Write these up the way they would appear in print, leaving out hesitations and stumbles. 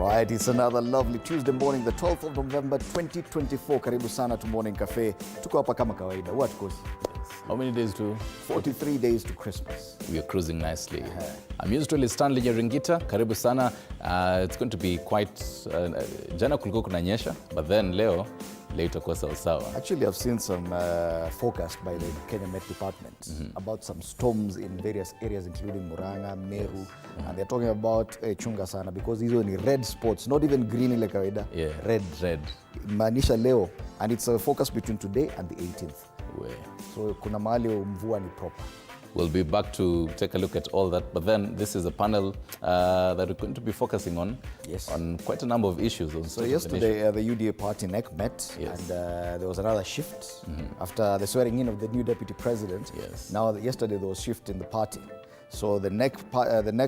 right, it's another lovely Tuesday morning, the 12th of November 2024. Karibu sana to Morning Cafe. Tuko hapa kama kawaida. What course? How many days to? 43 days to Christmas. We are cruising nicely. I'm usually Stanley Nyaringita. Karibu sana. It's going to be quite... jana kulikuwa kunanyesha, but then leo itakuwa sawa. Actually, I've seen some forecast by the Kenya Met Department about some storms in various areas, including Murang'a, Meru, and they're talking about chunga sana because these are red spots, not even green like kawaida. Yeah, red. Maanisha leo, and it's a focus between today and the 18th. So kuna mahali mvua ni proper. We'll be back to take a look at all that, but then this is a panel that we're going to be focusing on quite a number of issues. So yesterday the UDA party NEC met, and there was another shift after the swearing in of the new deputy president. Now yesterday there was shift in the party. So the NEC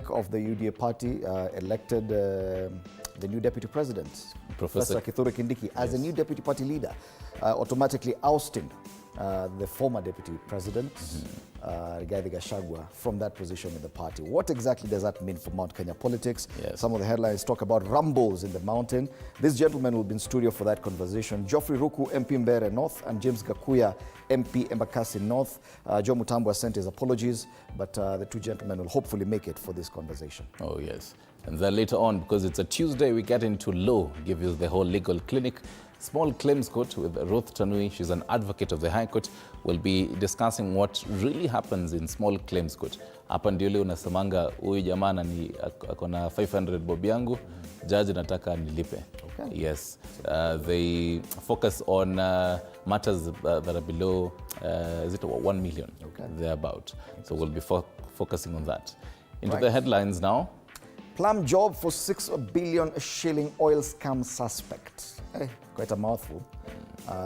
of the UDA party elected the new deputy president, Professor Kindiki, as a new deputy party leader, automatically ousting the former deputy president, Gachagua, from that position in the party. What exactly does that mean for Mount Kenya politics? Some of the headlines talk about rumbles in the mountain. This gentleman will be in studio for that conversation. Geoffrey Ruku, MP Mbeere North, and James Gakuya, MP Embakasi North. Joe Mutambwa sent his apologies, but the two gentlemen will hopefully make it for this conversation. Oh, yes. And then later on, because it's a Tuesday, we get into law, give you the whole legal clinic. Small Claims Court with Ruth Tanui, she's an advocate of the High Court, will be discussing what really happens in Small Claims Court. Hapa ndio leo unasemanga huyu jamaa ni akona 500 bob yangu, judge nataka nilipe. Yes. They focus on matters that are below, is it 1 million? Thereabout. So we'll be focusing on that. Into the headlines now. Plum job for 6 billion shilling oil scam suspect. Quite a mouthful.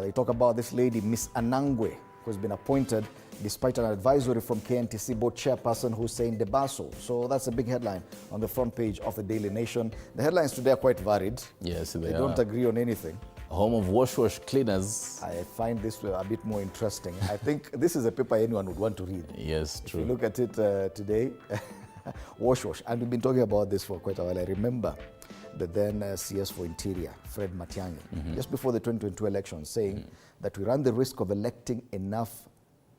They talk about this lady, Miss Anangwe, who's been appointed despite an advisory from KNTC board chairperson Hussein Debaso. So that's a big headline on the front page of the Daily Nation. The headlines today are quite varied. Yes, they don't agree on anything. Home of wash cleaners. I find this a bit more interesting. I think this is a paper anyone would want to read. Yes, true. If you look at it today, wash. And we've been talking about this for quite a while. I remember the then CS for Interior, Fred Matiang'i, just before the 2022 election, saying that we run the risk of electing enough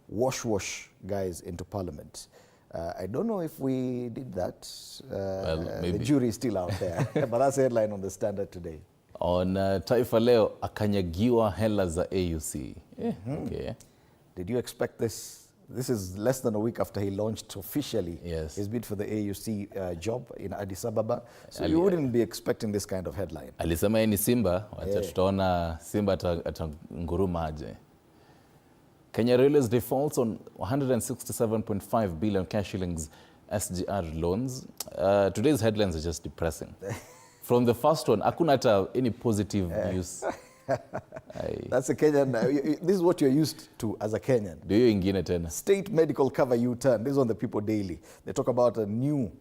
wash guys into Parliament. I don't know if we did that. Well, maybe. The jury is still out there. But that's the headline on the Standard today. On Taifa Leo, akanyagiwa hela za AUC. Okay. Did you expect this? This is less than a week after he launched officially his bid for the AUC job in Addis Ababa. So you wouldn't be expecting this kind of headline. Alisema ni Simba, wacha tutaona Simba atanguruma aje. Kenya Railways defaults on 167.5 billion cash shillings SGR loans. Today's headlines are just depressing. From the first one, hakuna hata any positive news. That's a Kenyan. This is what you're used to as a Kenyan. Do you ingine tena? State medical cover U-turn. This is on the People Daily. They talk about a new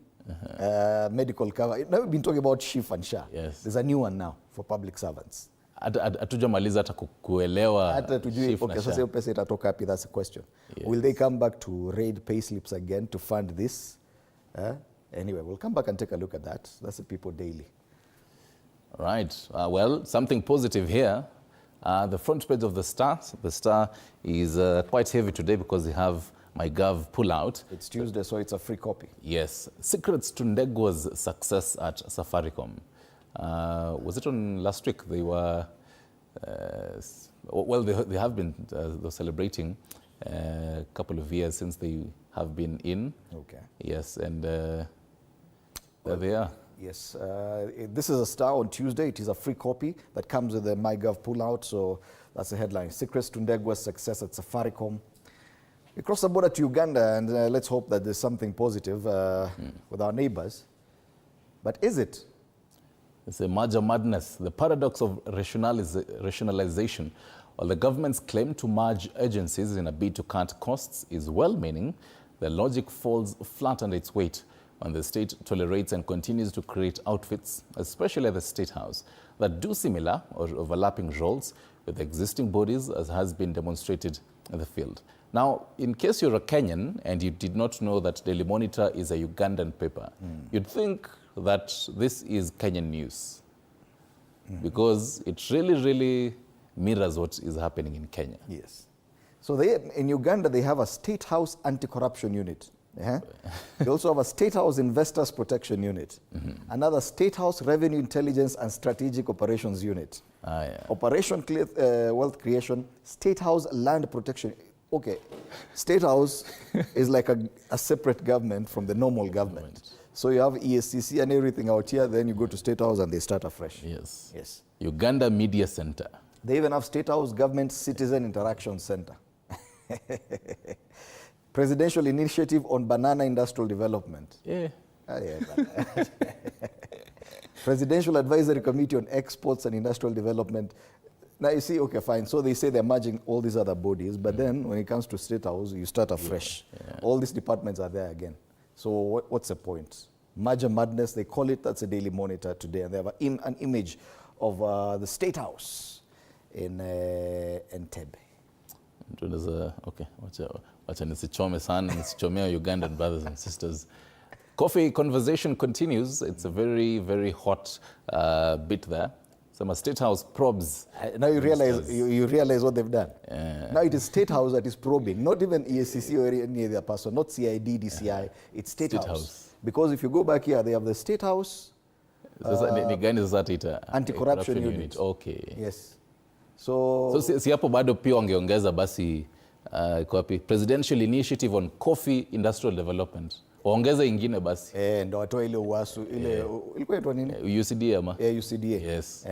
medical cover. Now we've been talking about SHIF and SHA. There's a new one now for public servants. Hatujamaliza hata kuelewa. Hata tujui, sasa hiyo pesa itatoka wapi? That's a question. Will they come back to raid payslips again to fund this? Anyway, we'll come back and take a look at that. That's the People Daily. Right. Well, something positive here. The front page of the Star. The Star is quite heavy today because they have MyGov pull out. It's Tuesday, so it's a free copy. Yes. Secrets to Ndegwa's success at Safaricom. Was it on last week? They were, well, they have been they're celebrating a couple of years since they have been in. Okay. Yes, and there they are. Yes, this is a Star on Tuesday. It is a free copy that comes with the MyGov pullout. So that's the headline. Secrets to Ndegwa's success at Safaricom. We cross the border to Uganda, and let's hope that there's something positive with our neighbors. But is it? It's a major madness. The paradox of rationalization. While the government's claim to merge agencies in a bid to cut costs is well-meaning, the logic falls flat under its weight when the state tolerates and continues to create outfits, especially at the State House, that do similar or overlapping roles with existing bodies, as has been demonstrated the field. Now, in case you're a Kenyan and you did not know that Daily Monitor is a Ugandan paper, you'd think that this is Kenyan news because it really, really mirrors what is happening in Kenya. Yes. So in Uganda, they have a State House Anti-Corruption Unit. They also have a State House Investors Protection Unit, another State House Revenue Intelligence and Strategic Operations Unit, Operation Wealth Creation, State House Land Protection. Okay, State House is like a separate government from the normal government. So you have ESCC and everything out here, then you go to State House and they start afresh. Yes. Yes. Uganda Media Center. They even have State House Government Citizen Interaction Center. Presidential Initiative on Banana Industrial Development. Yeah. Presidential Advisory Committee on Exports and Industrial Development. Now you see, okay, fine. So they say they're merging all these other bodies, but then when it comes to State House, you start afresh. All these departments are there again. So what's the point? Merger madness, they call it. That's a Daily Monitor today. And they have an image of the State House in Entebbe. Okay, wacha nisichome sana, nisichomea Ugandan brothers and sisters. Coffee conversation continues. It's a very, very hot bit there. Some State House probes. Now you realize what they've done. Now it is State House that is probing, not even ESCC or any other person, not CID, DCI. It's State House. Because if you go back here, they have the State House Anti-Corruption Unit. Okay. Yes. So si hapo bado pia wangeongeza basi Presidential Initiative on Coffee Industrial Development. Waongeze ingine basi. Ndo watoa ile uwasu ile ilikuwa inaitwa nini? UCDA ama? UCDA. Yes.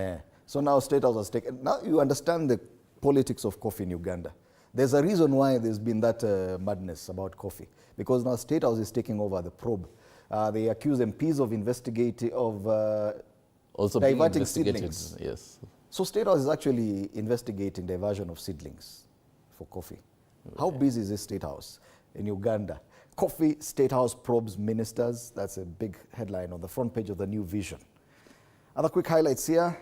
So now State House has taken. Now you understand the politics of coffee in Uganda. There's a reason why there's been that madness about coffee, because now State House is taking over the probe. They accuse MPs of investigating also diverting seedlings. Yes. So State House is actually investigating diversion of seedlings for coffee. How busy is this State House in Uganda? Coffee State House probes ministers. That's a big headline on the front page of the New Vision. Other quick highlights here.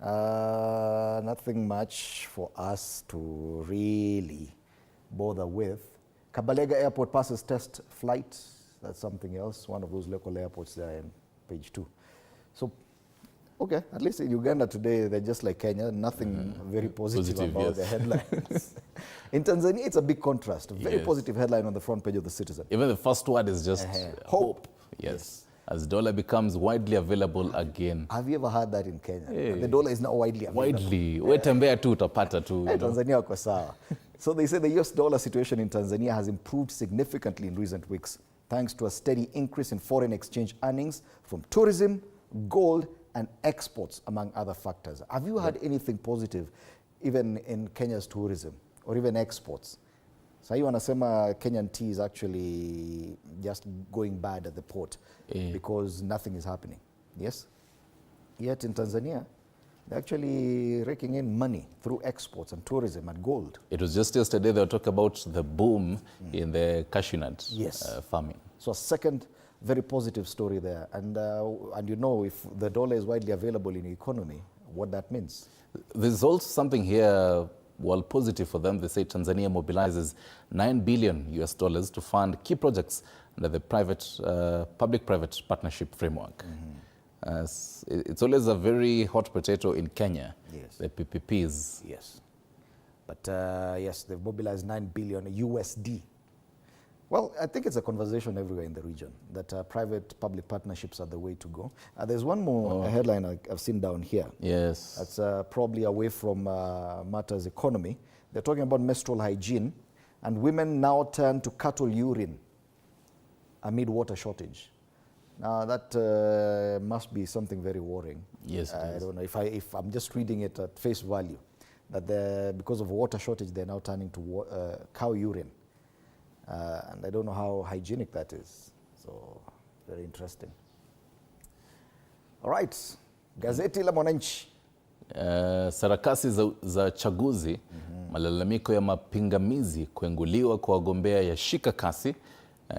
Nothing much for us to really bother with. Kabalega Airport passes test flight. That's something else. One of those local airports there in page 2. So, okay, at least in Uganda today, they're just like Kenya. Nothing very positive about the headlines. In Tanzania, it's a big contrast. A very positive headline on the front page of the Citizen. Even the first word is just hope. Yes. As dollar becomes widely available again. Have you ever heard that in Kenya? The dollar is now widely available. Widely. Wetembea tu utapata tu. Tanzania wako sawa. So they say the US dollar situation in Tanzania has improved significantly in recent weeks, thanks to a steady increase in foreign exchange earnings from tourism, gold, and exports, among other factors. Have you heard anything positive, even in Kenya's tourism, or even exports? So you wanasema Kenyan tea is actually just going bad at the port because nothing is happening. Yes? Yet in Tanzania, they're actually raking in money through exports and tourism and gold. It was just yesterday they were talking about the boom in the cashew nut farming. So a second very positive story there. And you know, if the dollar is widely available in the economy, what that means. There's also something here, well, positive for them. They say Tanzania mobilizes $9 billion to fund key projects under the public-private partnership framework. It's always a very hot potato in Kenya, the PPPs. Yes. But yes, they've mobilized $9 billion USD. Well, I think it's a conversation everywhere in the region that private-public partnerships are the way to go. There's one more headline I've seen down here. Yes. That's probably away from matters economy. They're talking about menstrual hygiene, and women now turn to cattle urine amid water shortage. Now that must be something very worrying. Yes, I don't know if I'm just reading it at face value, that because of water shortage, they're now turning to cow urine. And I don't know how hygienic that is. So, very interesting. All right. Gazeti la Mwananchi. Sarakasi za chaguzi, malalamiko ya mapingamizi kuenguliwa kwa wagombea ya shika kasi,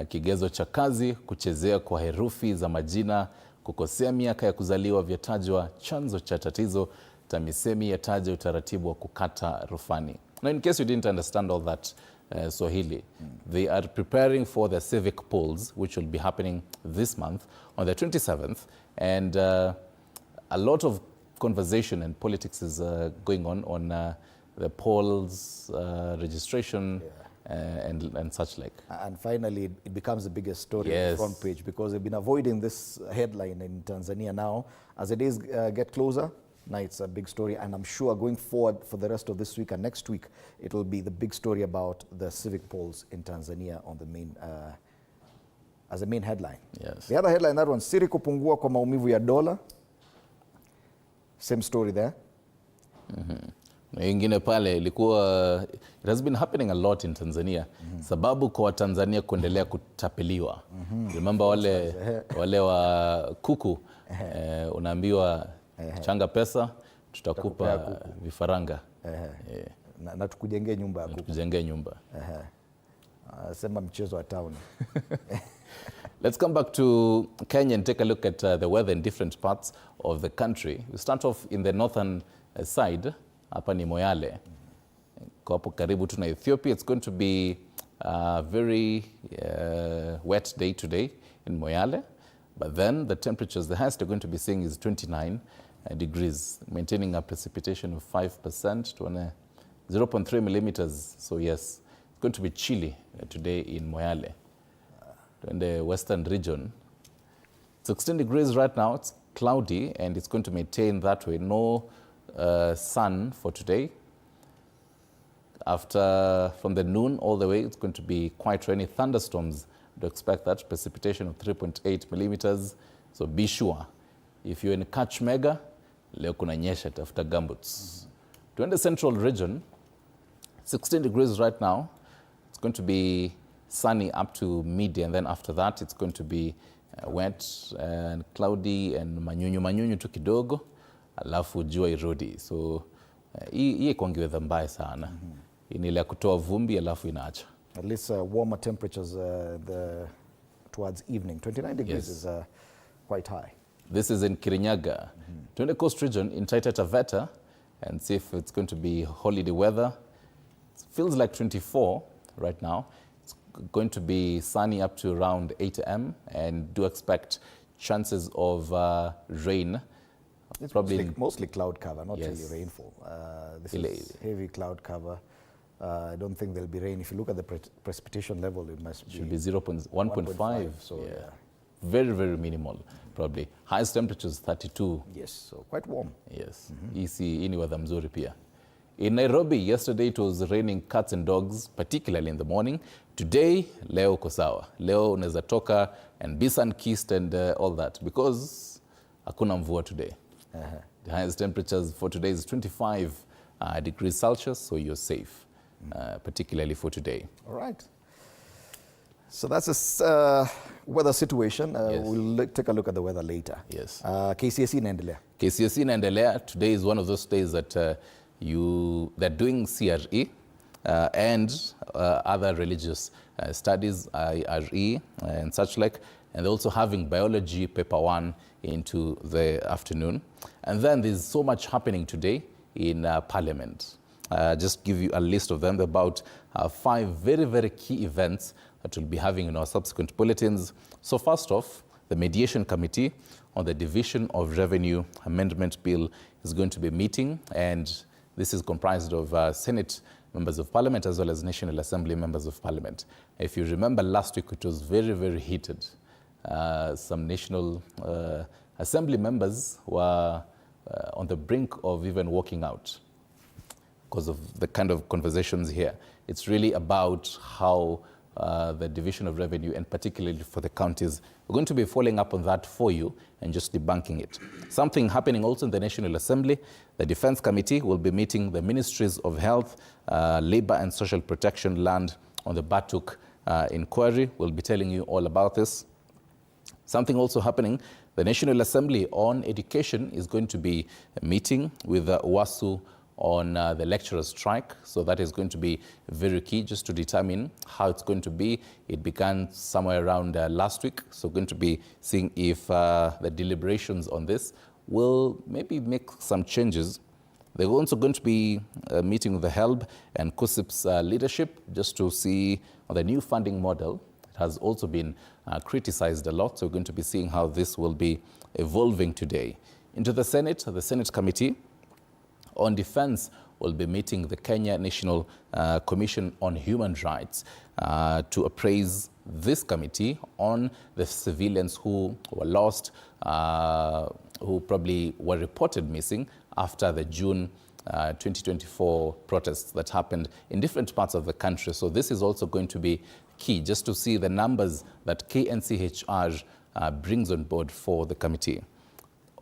kigezo cha kazi, kuchezea kwa herufi za majina, kukosea miaka ya kuzaliwa vyatajwa chanzo cha tatizo, TAMISEMI yataja utaratibu wa kukata rufani. Now, in case you didn't understand all that, Swahili, they are preparing for the civic polls, which will be happening this month on the 27th. And a lot of conversation and politics is going on the polls, registration, and such like. And finally, it becomes the biggest story on the front page, because they've been avoiding this headline in Tanzania now. As the days get closer, now it's a big story, and I'm sure going forward for the rest of this week and next week, it will be the big story about the civic polls in Tanzania on the main, as a main headline. Yes. The other headline, that one, siri kupungua kwa maumivu ya dola. Same story there. Ingine pale ilikuwa, it has been happening a lot in Tanzania. Sababu kwa Tanzania kuendelea kutapeliwa. Remember wale wa kuku, unaambiwa changa pesa, tutakupa vifaranga. Na tukujengee nyumba ya kuku. Tukujengee nyumba. Sema mchezo wa town. Let's come back to Kenya and take a look at the weather in different parts of the country. We start off in the northern side. Hapa ni Moyale. Kwa hapo karibu tuna Ethiopia. It's going to be a very wet day today in Moyale. But then the temperatures, the highest you're going to be seeing is 29 degrees, maintaining a precipitation of 5% to 0.3 millimeters. So yes, it's going to be chilly today in Moyale. In the western region, 16 degrees right now. It's cloudy and it's going to maintain that way. No sun for today. From the noon all the way, it's going to be quite rainy. Thunderstorms, to expect that. Precipitation of 3.8 millimeters. So be sure, if you're in Kakamega, leo kunanyesha, tafuta gumboots. To the central region, 16 degrees right now. It's going to be sunny up to midday, and then after that it's going to be wet and cloudy and manyunyu tu kidogo, alafu jua irudi. So hii kwangi weather mbaya sana. Ni ile kutoa vumbi alafu inaacha. At least warmer temperatures towards evening. 29 degrees is quite high. This is in Kirinyaga. To the coast region in Taita Taveta, and see if it's going to be holiday weather. It feels like 24 right now. Going to be sunny up to around 8 a.m. and do expect chances of rain. It's probably mostly cloud cover, not really rainfall. This is heavy cloud cover. I don't think there'll be rain. If you look at the precipitation level, it should be 1.5. So very, very minimal, probably. Highest temperatures 32. Yes, so quite warm. Yes, ini weather mzuri pia. In Nairobi, yesterday it was raining cats and dogs, particularly in the morning. Today, leo uko sawa. Leo unaweza toka and be sun-kissed and all that, because hakuna mvua today. The highest temperatures for today is 25 degrees Celsius, so you're safe, particularly for today. All right. So that's a weather situation. We'll take a look at the weather later. Yes. KCSE inaendelea. KCSE inaendelea. Today is one of those days that they're doing CRE and other religious studies, IRE and such like, and they're also having biology paper 1 into the afternoon. And then there's so much happening today in Parliament. Just give you a list of them, about 5 very, very key events that we'll be having in our subsequent bulletins. So first off, the Mediation Committee on the Division of Revenue Amendment Bill is going to be meeting, and this is comprised of Senate members of Parliament as well as National Assembly members of Parliament. If you remember last week, it was very, very heated. Some National Assembly members were on the brink of even walking out because of the kind of conversations here. It's really about how the division of revenue, and particularly for the counties, we're going to be following up on that for you and just debunking it. Something happening also in the National Assembly, the Defense Committee will be meeting the Ministries of Health, Labor and Social Protection, Land on the Batuk inquiry. We'll be telling you all about this. Something also happening, the National Assembly on Education is going to be meeting with WASU on the lecturers' strike. So that is going to be very key just to determine how it's going to be. It began somewhere around last week. So going to be seeing if the deliberations on this will maybe make some changes They're also going to be meeting with the HELB and KUSIP's leadership just to see the new funding model. It has also been criticized a lot, so we're going to be seeing how this will be evolving today. Into the Senate Committee on Defense will be meeting the Kenya National Commission on Human Rights to appraise this committee on the civilians who were lost, who probably were reported missing after the June 2024 protests that happened in different parts of the country. So this is also going to be key, just to see the numbers that KNCHR brings on board for the committee.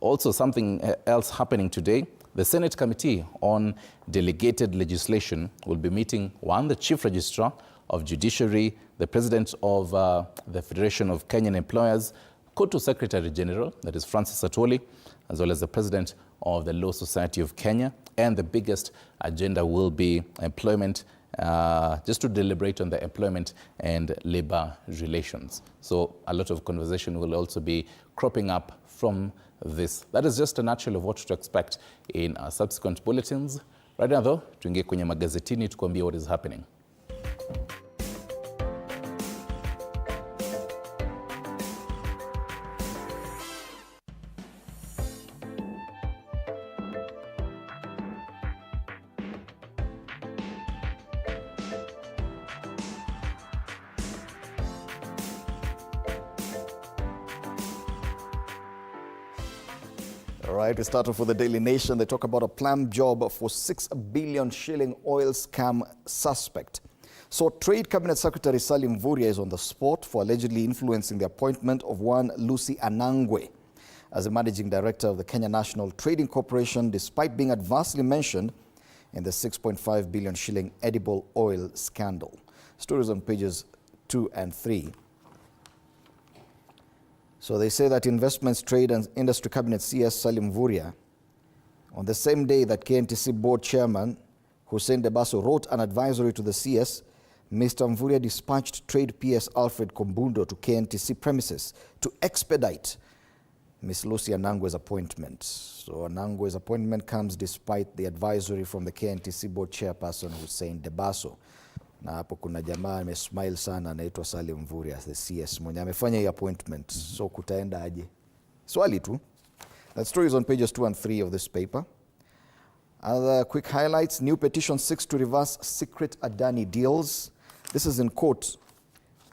Also, something else happening today, the Senate Committee on Delegated Legislation will be meeting, the Chief Registrar of Judiciary, the President of the Federation of Kenyan Employers, Kotu Secretary General, that is Francis Atwoli, as well as the President of the Law Society of Kenya. And the biggest agenda will be employment, just to deliberate on the employment and labor relations. So a lot of conversation will also be cropping up from this. That is just a nutshell of what to expect in our subsequent bulletins. Right now though, tuingie kwenye magazetini tukuambie what is happening. All right, we start off with the Daily Nation. They talk about a planned job for 6 billion shilling oil scam suspect. So Trade Cabinet Secretary Salim Mvurya is on the spot for allegedly influencing the appointment of one Lucy Anangwe as the managing director of the Kenya National Trading Corporation, despite being adversely mentioned in the 6.5 billion shilling edible oil scandal. Stories on pages 2 and 3. So they say that Investments, Trade and Industry Cabinet CS Salim Mvurya, on the same day that KNTC Board Chairman Hussein Debaso wrote an advisory to the CS, Mr. Mvurya dispatched Trade PS Alfred Kombundo to KNTC premises to expedite Ms. Lucy Anangwe's appointment. So Anangwe's appointment comes despite the advisory from the KNTC Board Chairperson Hussein Debaso. Na hapo kuna jamaa amesmile sana anaitwa Salim Mvurya, the CS mwenye amefanya hii appointment. So kutaenda aje? Swali tu. That story is on pages 2 and 3 of this paper. Other quick highlights. New petition seeks to reverse secret Adani deals. This is in court.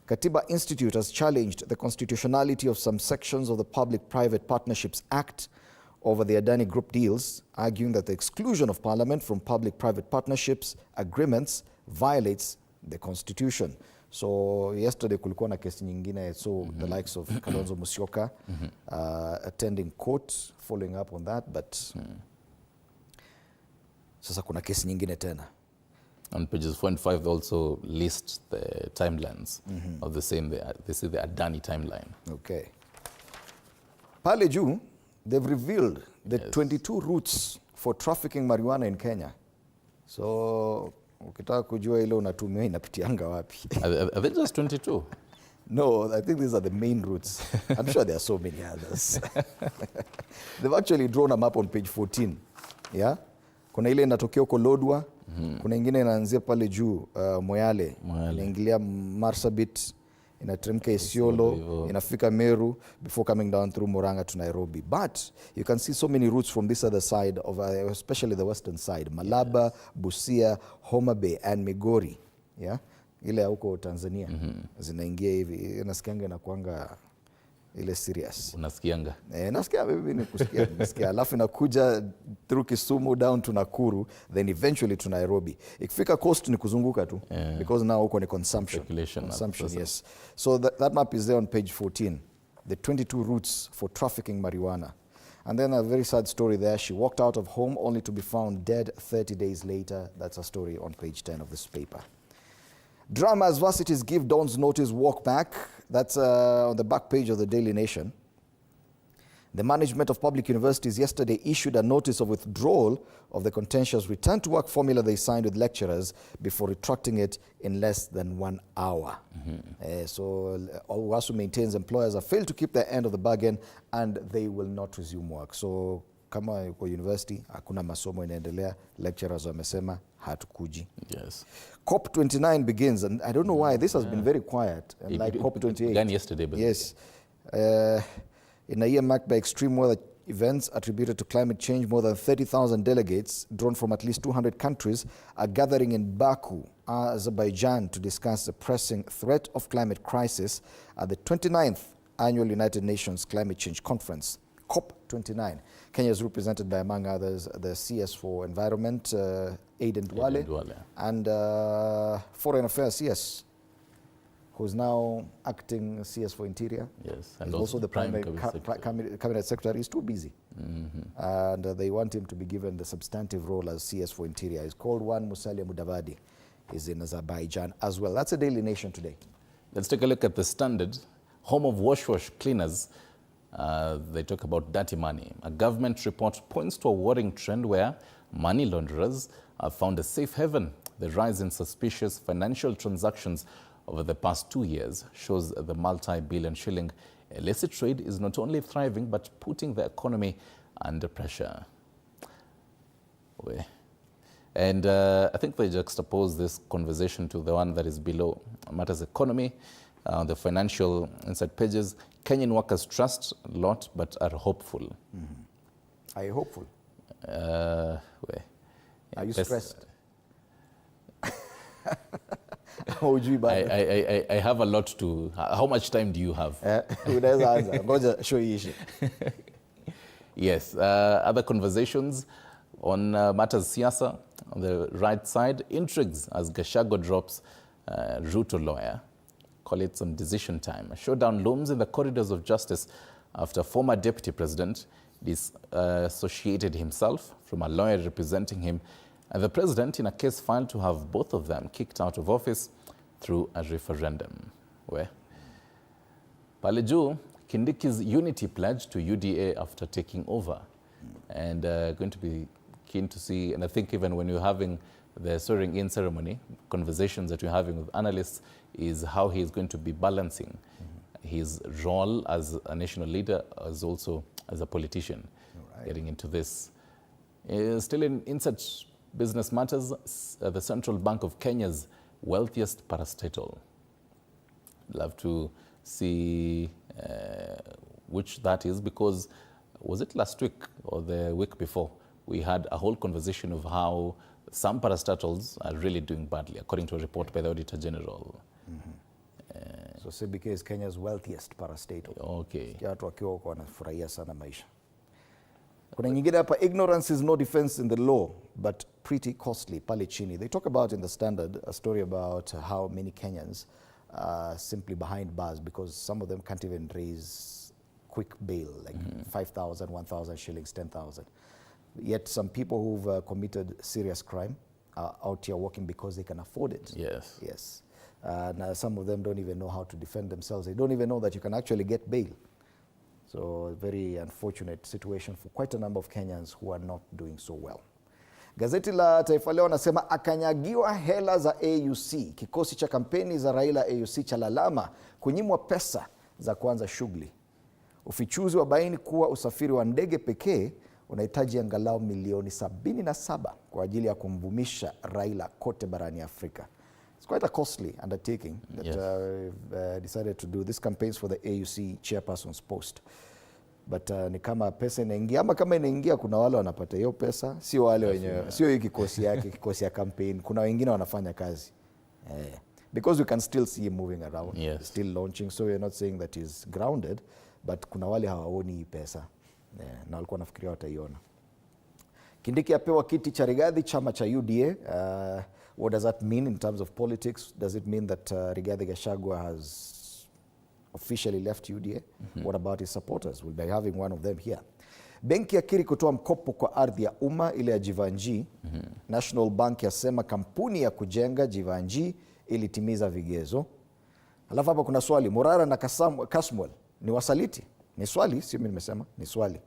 Katiba Institute has challenged the constitutionality of some sections of the Public-Private Partnerships Act over the Adani Group deals, arguing that the exclusion of Parliament from public-private partnerships agreements violates the Constitution. So yesterday kulikuwa na kesi nyingine, so the likes of Kalonzo Musyoka attending court, following up on that, but sasa kuna kesi nyingine tena. On pages 4 and 5, they also list the timelines of the same. This is the Adani timeline. Okay. Pale juu, they've revealed the 22 routes for trafficking marijuana in Kenya. So ukitaka kujua ile unatumia inapitianga wapi? Are they just 22? No, I think these are the main routes. I'm sure there are so many others. They've actually drawn a map on page 14. Yeah? Kuna ile inatokea huko Lodwar, kuna ingine inaanzia pale juu Moyale, inaingilia Marsabit, inateremka Isiolo, inafika Meru before coming down through Murang'a to Nairobi. But you can see so many routes from this other side of especially the western side, Malaba, Busia, Homa Bay and Migori. Yeah? Ile huko Tanzania zinaingia hivi, nasikianga inakuanga ile serious. Unasikianga? Nasikia mimi ni kusikia, nasikia alafu inakuja through Kisumu down to Nakuru, then eventually to Nairobi. Ikifika coast ni kuzunguka tu, because now huko ni consumption. Consumption, yes. So that map is there on page 14. The 22 routes for trafficking marijuana. And then a very sad story there. She walked out of home only to be found dead 30 days later. That's a story on page 10 of this paper. Drama as varsities give Don's notice walk back. That's on the back page of the Daily Nation. The management of public universities yesterday issued a notice of withdrawal of the contentious return to work formula they signed with lecturers before retracting it in less than 1 hour. So UASU maintains employers have failed to keep their end of the bargain and they will not resume work. So kama yuko university hakuna masomo inaendelea, lecturers wamesema hatukuji. Yes. COP29 begins, and I don't know why this has been very quiet, like COP28. Began yesterday. Yes. In a year marked by extreme weather events attributed to climate change, more than 30,000 delegates drawn from at least 200 countries are gathering in Baku, Azerbaijan, to discuss the pressing threat of climate crisis at the 29th Annual United Nations Climate Change Conference, COP29. Kenya is represented by, among others, the CS for Environment, Aiden Duale, and Foreign Affairs CS, who's now acting CS for Interior. Yes, and also the primary cabinet secretary. Is too busy. And they want him to be given the substantive role as CS for Interior. He's called one Musalia Mudavadi. Is in Azerbaijan as well. That's a Daily Nation today. Let's take a look at the Standard. Home of wash cleaners. They talk about dirty money. A government report points to a worrying trend where money launderers have found a safe haven. The rise in suspicious financial transactions over the past 2 years shows the multi-billion shilling illicit trade is not only thriving but putting the economy under pressure. And I think they juxtapose this conversation to the one that is below. Matters economy, the financial inside pages. Kenyan workers trust a lot but are hopeful. Are you hopeful? Are you stressed? How would you buy? I have a lot to. How much time do you have? Show you. Yes. Other conversations on matters siasa. On the right side, intrigues as Gachagua drops Ruto lawyer. Call it some decision time. A showdown looms in the corridors of justice after former deputy president dissociated himself from a lawyer representing him, and the president in a case filed to have both of them kicked out of office through a referendum. Where Pale juu, Kindiki's unity pledge to UDA after taking over, and going to be keen to see, and I think even when you're having the swearing-in ceremony, conversations that you're having with analysts is how he is going to be balancing his role as a national leader as also as a politician. Getting into this. Still in such business matters, the Central Bank of Kenya's wealthiest parastatal. Love to see which that is, because was it last week or the week before? We had a whole conversation of how some parastatals are really doing badly, according to a report by the Auditor General. So CBK is Kenya's wealthiest parastatal. Okay. Watu wakiwa wanafurahia sana maisha. Kuna nyingine hapa, ignorance is no defense in the law, but pretty costly, pale chini. They talk about in the Standard a story about how many Kenyans are simply behind bars because some of them can't even raise quick bail, like 5,000, 1,000 shillings, 10,000. Yet some people who've committed serious crime are out here working because they can afford it. Yes. Yes. Now some of them don't even know how to defend themselves. They don't even know that you can actually get bail. So a very unfortunate situation for quite a number of Kenyans who are not doing so well. Gazeti la Taifa Leo nasema akanyagiwa hela za AUC. Kikosi cha kampeni za Raila AUC cha lalama kunyimwa pesa za kuanza shughuli. Ufichuzi wa baini kuwa usafiri wa ndege pekee unahitaji angalau milioni 77 kwa ajili ya kumvumisha Raila kote barani Afrika. It's quite a costly undertaking that decided to do this campaigns for the AUC chairperson's post. But ni kama pesa inaingia, ama kama inaingia kuna wale wanapata hiyo pesa, sio wale wenyewe, sio hii kikosi yake, kikosi ya campaign. Kuna wengine wanafanya kazi. Because we can still see him moving around, still launching, so we're not saying that he's grounded, but kuna wale hawaoni hii pesa. Na walikuwa nafikiria wataiona. Kindiki apewa kiti cha Rigathi, chama cha UDA. What does that mean in terms of politics? Does it mean that Rigathi Gachagua has officially left UDA? What about his supporters? We'll be having one of them here. Benki yakiri kutoa mkopo kwa ardhi ya umma ile ya Jivanji. National Bank yasema kampuni ya kujenga Jivanji ilitimiza vigezo. Alafu hapa kuna swali, Murara na Kasmuel ni wasaliti? Ni swali, sio mimi nimesema, ni swali.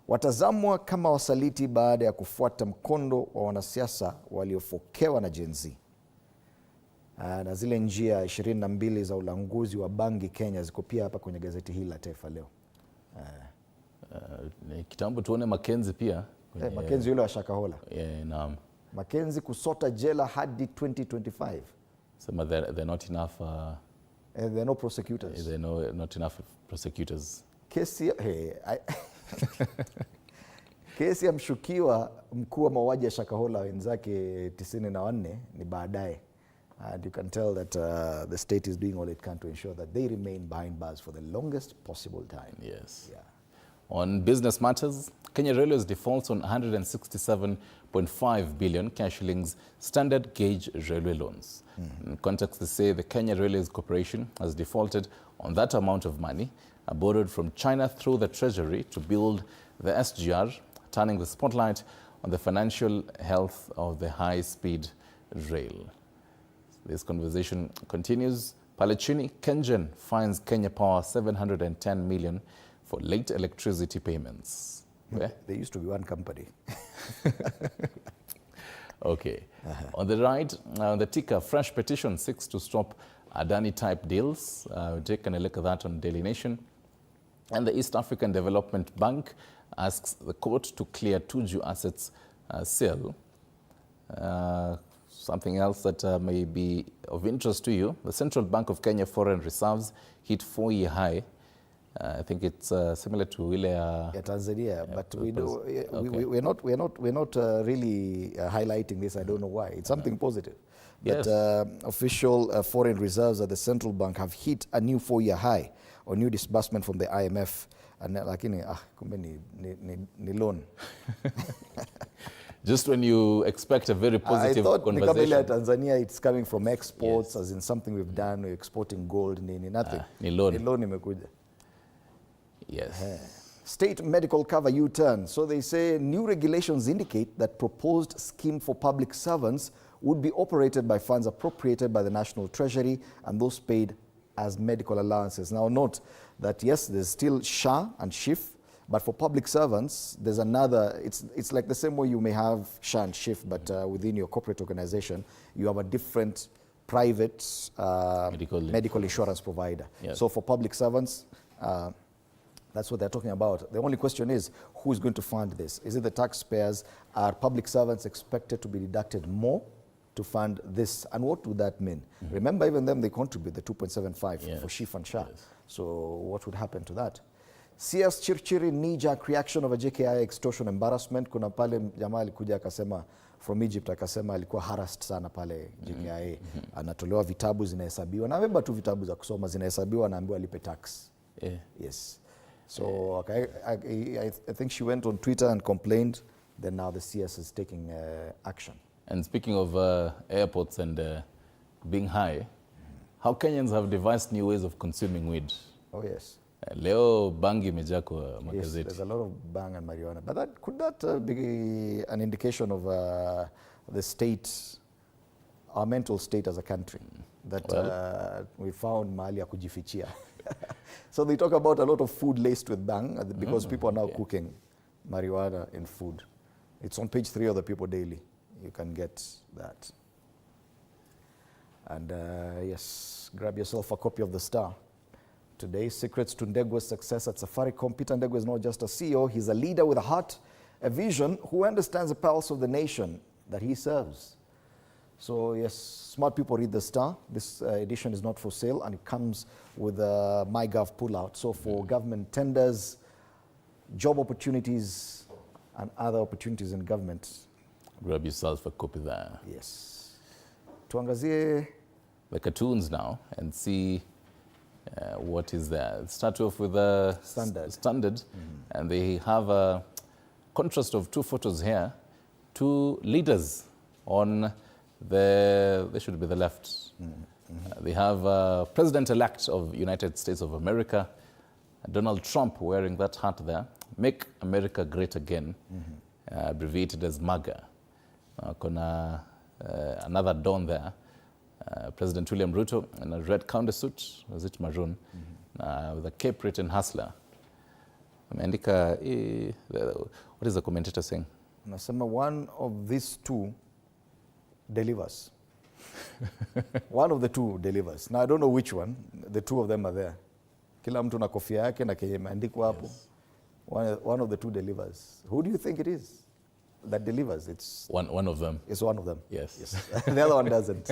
Watazamwa kama wasaliti baada ya kufuata mkondo wa wanasiasa waliofokewa na Gen Z. Na zile njia 22 za ulanguzi wa bangi Kenya ziko pia hapa kwenye gazeti hili la Taifa Leo. Kitambo tuone Mackenzie pia. Mackenzie yule wa Shakahola. Naam. Mackenzie kusota jela hadi 2025. Some they're not enough. There are no prosecutors. There are not enough prosecutors. Kesi ya mshukiwa mkuu wa mauaji ya Shakahola wenzake 94 ni baadaye. And you can tell that the state is doing all it can to ensure that they remain behind bars for the longest possible time. Yes. Yeah. On business matters, Kenya Railways defaults on 167.5 billion cash shillings standard gauge railway loans. In context, they say the Kenya Railways Corporation has defaulted on that amount of money borrowed from China through the Treasury to build the SGR, turning the spotlight on the financial health of the high-speed rail. This conversation continues. Palechini Kengen fines Kenya Power 710 million for late electricity payments. Where? There used to be one company. Okay. On the right, the ticker, fresh petition seeks to stop Adani-type deals. Taking a look at that on Daily Nation. And the East African Development Bank asks the court to clear Tuju assets sale. Something else that may be of interest to you, the Central Bank of Kenya foreign reserves hit 4-year high. I think it's similar to Tanzania, but we're not really highlighting this. I don't know why. It's something positive. Yes. That official foreign reserves at the central bank have hit a new 4-year high on new disbursement from the IMF. And lakini kumbe ni loan. Just when you expect a very positive conversation. I thought Tanzania, it's coming from exports, yes, as in something we've done. We're exporting gold, nothing. Ni loan. Ni loan imekuja. Yes. State medical cover U-turn. So they say new regulations indicate that proposed scheme for public servants would be operated by funds appropriated by the National Treasury and those paid as medical allowances. Now note that yes, there's still SHA and SHIF, but for public servants, there's another, it's like the same way you may have SHA and SHIF, but within your corporate organization, you have a different private medical insurance provider. Yes. So for public servants, that's what they're talking about. The only question is, who is going to fund this? Is it the taxpayers? Are public servants expected to be deducted more to fund this? And what would that mean? Remember, even them, they contribute the 2.75 for SHIF and SHA. Yes. So what would happen to that? CS Chirchiri knee-jerk reaction of a JKI extortion embarrassment. Kuna pale jamaa alikuja akasema from Egypt, akasema alikuwa harassed sana pale JKI. Anatolewa vitabu zinahesabiwa. Na amebeba tu vitabu za kusoma zinahesabiwa, anaambiwa alipe tax. Yes. So I think she went on Twitter and complained. Then now the CS is taking action. And speaking of airports and being high, how Kenyans have devised new ways of consuming weed. Oh yes. Leo bangi imejaa kwa magazeti. Yes, there's a lot of bang and marijuana. But could that be an indication of the state, our mental state as a country, that we found mahali ya kujifichia? So they talk about a lot of food laced with bang because people are now cooking marijuana in food. It's on page 3 of the People Daily. You can get that. And yes, grab yourself a copy of The Star. Today, secrets to Ndegwe's success at Safaricom. Peter Ndegwe is not just a CEO, he's a leader with a heart, a vision, who understands the pulse of the nation that he serves. So yes, smart people read The Star. This edition is not for sale, and it comes with a MyGov pullout. So for government tenders, job opportunities, and other opportunities in government. Grab yourself a copy there. Yes. Tuangazie the cartoons now and see what is there. Start off with standard. And they have a contrast of 2 photos here. 2 leaders on they should be the left. They have President-elect of United States of America, Donald Trump, wearing that hat there. Make America Great Again, abbreviated as MAGA. Another Don there, President William Ruto in a red counter suit, was it maroon, with a cape written Hustler. Ameandika, what is the commentator saying? Nasema one of these 2 delivers. One of the 2 delivers. Now I don't know which one. The 2 of them are there. Kila mtu na kofia yake na kenye imeandikwa hapo. One of the two delivers. Who do you think it is that delivers? It's one of them. It's one of them. Yes. The other one doesn't.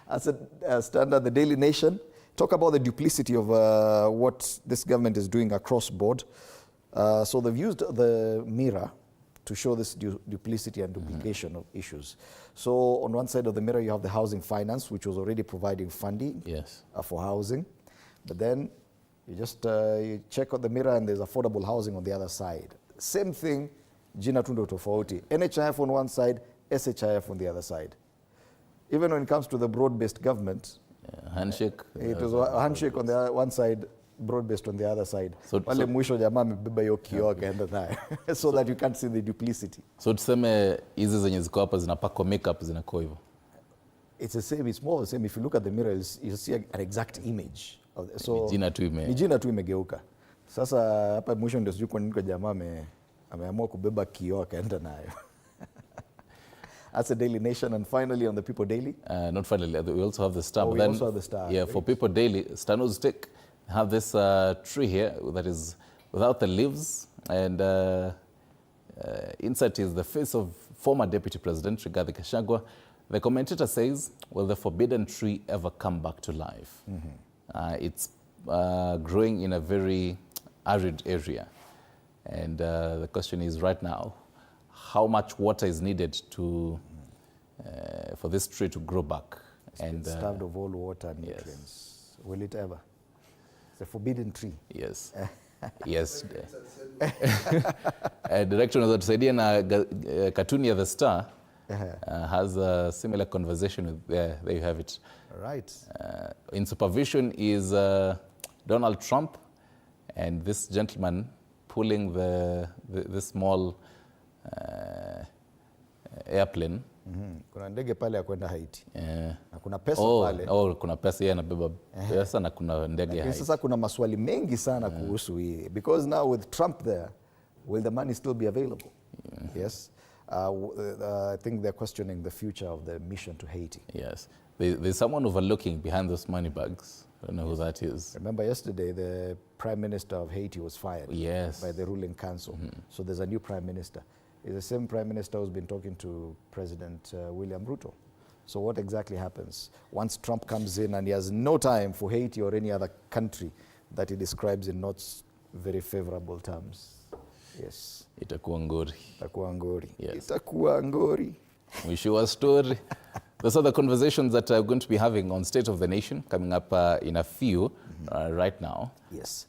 As a standard, the Daily Nation talk about the duplicity of what this government is doing across board. So they've used the mirror to show this duplicity and duplication of issues. So on one side of the mirror, you have the housing finance, which was already providing funding for housing. But then you just you check out the mirror and there's affordable housing on the other side. Same thing, jina tundo tofauti. NHIF on one side, SHIF on the other side. Even when it comes to the broad-based government, handshake. It was a handshake on the one side, broad-based on the other side. Wale mwisho jamaa amebeba hiyo kioo akaenda nayo so that you can't see the duplicity. So tuseme hizi zenye ziko hapa zinapakwa makeup zinakuwa hivyo. It's the same, it's more the same. If you look at the mirror, you see an exact image. So ni jina tu imegeuka. Sasa hapa mwisho ndio sijui kwa nini kwa jamaa ameamua kubeba kioo akaenda nayo. That's the Daily Nation. And finally on the People Daily. Not finally, we also have the Star. We also have the Star. Yeah, for People Daily, Star News Stick have this tree here that is without the leaves, and inside is the face of former Deputy President Rigathi Gachagua. The commentator says, will the forbidden tree ever come back to life? It's growing in a very arid area. And the question is right now, how much water is needed to for this tree to grow back? It's starved of all water and nutrients. Yes. Will it ever? It's a forbidden tree. Yes. Yes. Director unazotusaidia na katuni ya The Star has a similar conversation with, there you have it. Right. In supervision is Donald Trump and this gentleman pulling the small airplane. Kuna ndege pale ya kwenda Haiti. Na kuna pesa pale. Kuna pesa, yeye anabeba pesa na kuna ndege ya Haiti. Sasa kuna maswali mengi sana kuhusu hii. Because now with Trump there, will the money still be available? Yes. I think they're questioning the future of the mission to Haiti. Yes. There's someone overlooking behind those money bags. I don't know who that is. Remember yesterday, the Prime Minister of Haiti was fired by the ruling council. So there's a new Prime Minister. It's the same Prime Minister who's been talking to President William Ruto. So what exactly happens once Trump comes in and he has no time for Haiti or any other country that he describes in not very favorable terms? Yes. Itakuwa ngori. Itakuwa ngori. Yes. Itakuwa ngori. Mwisho wa story. Those are the conversations that we're going to be having on State of the Nation coming up in a few right now. Yes.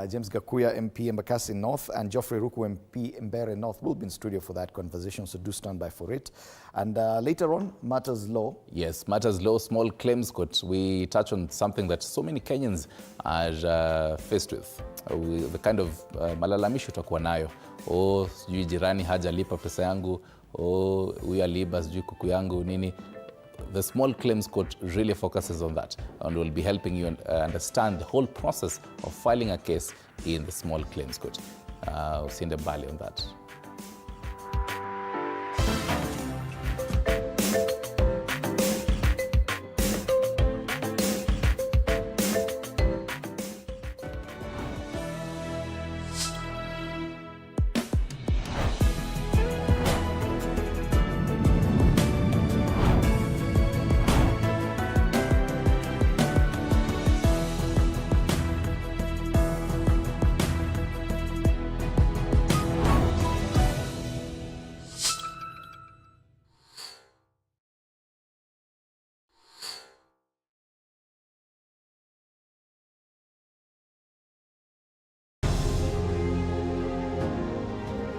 James Gakuya, MP Embakasi North, and Geoffrey Ruku, MP Mbere North, will be in studio for that conversation, so do stand by for it. And later on, Matters Law. Yes, Matters Law, Small Claims Court. We touch on something that so many Kenyans are faced with. The kind of malalamisho tutakuwa nayo. Sijui jirani hajalipa pesa yangu. Huyu aliiba sijui kuku yangu nini. The Small Claims Court really focuses on that and will be helping you understand the whole process of filing a case in the Small Claims Court. Usiende mbali on that.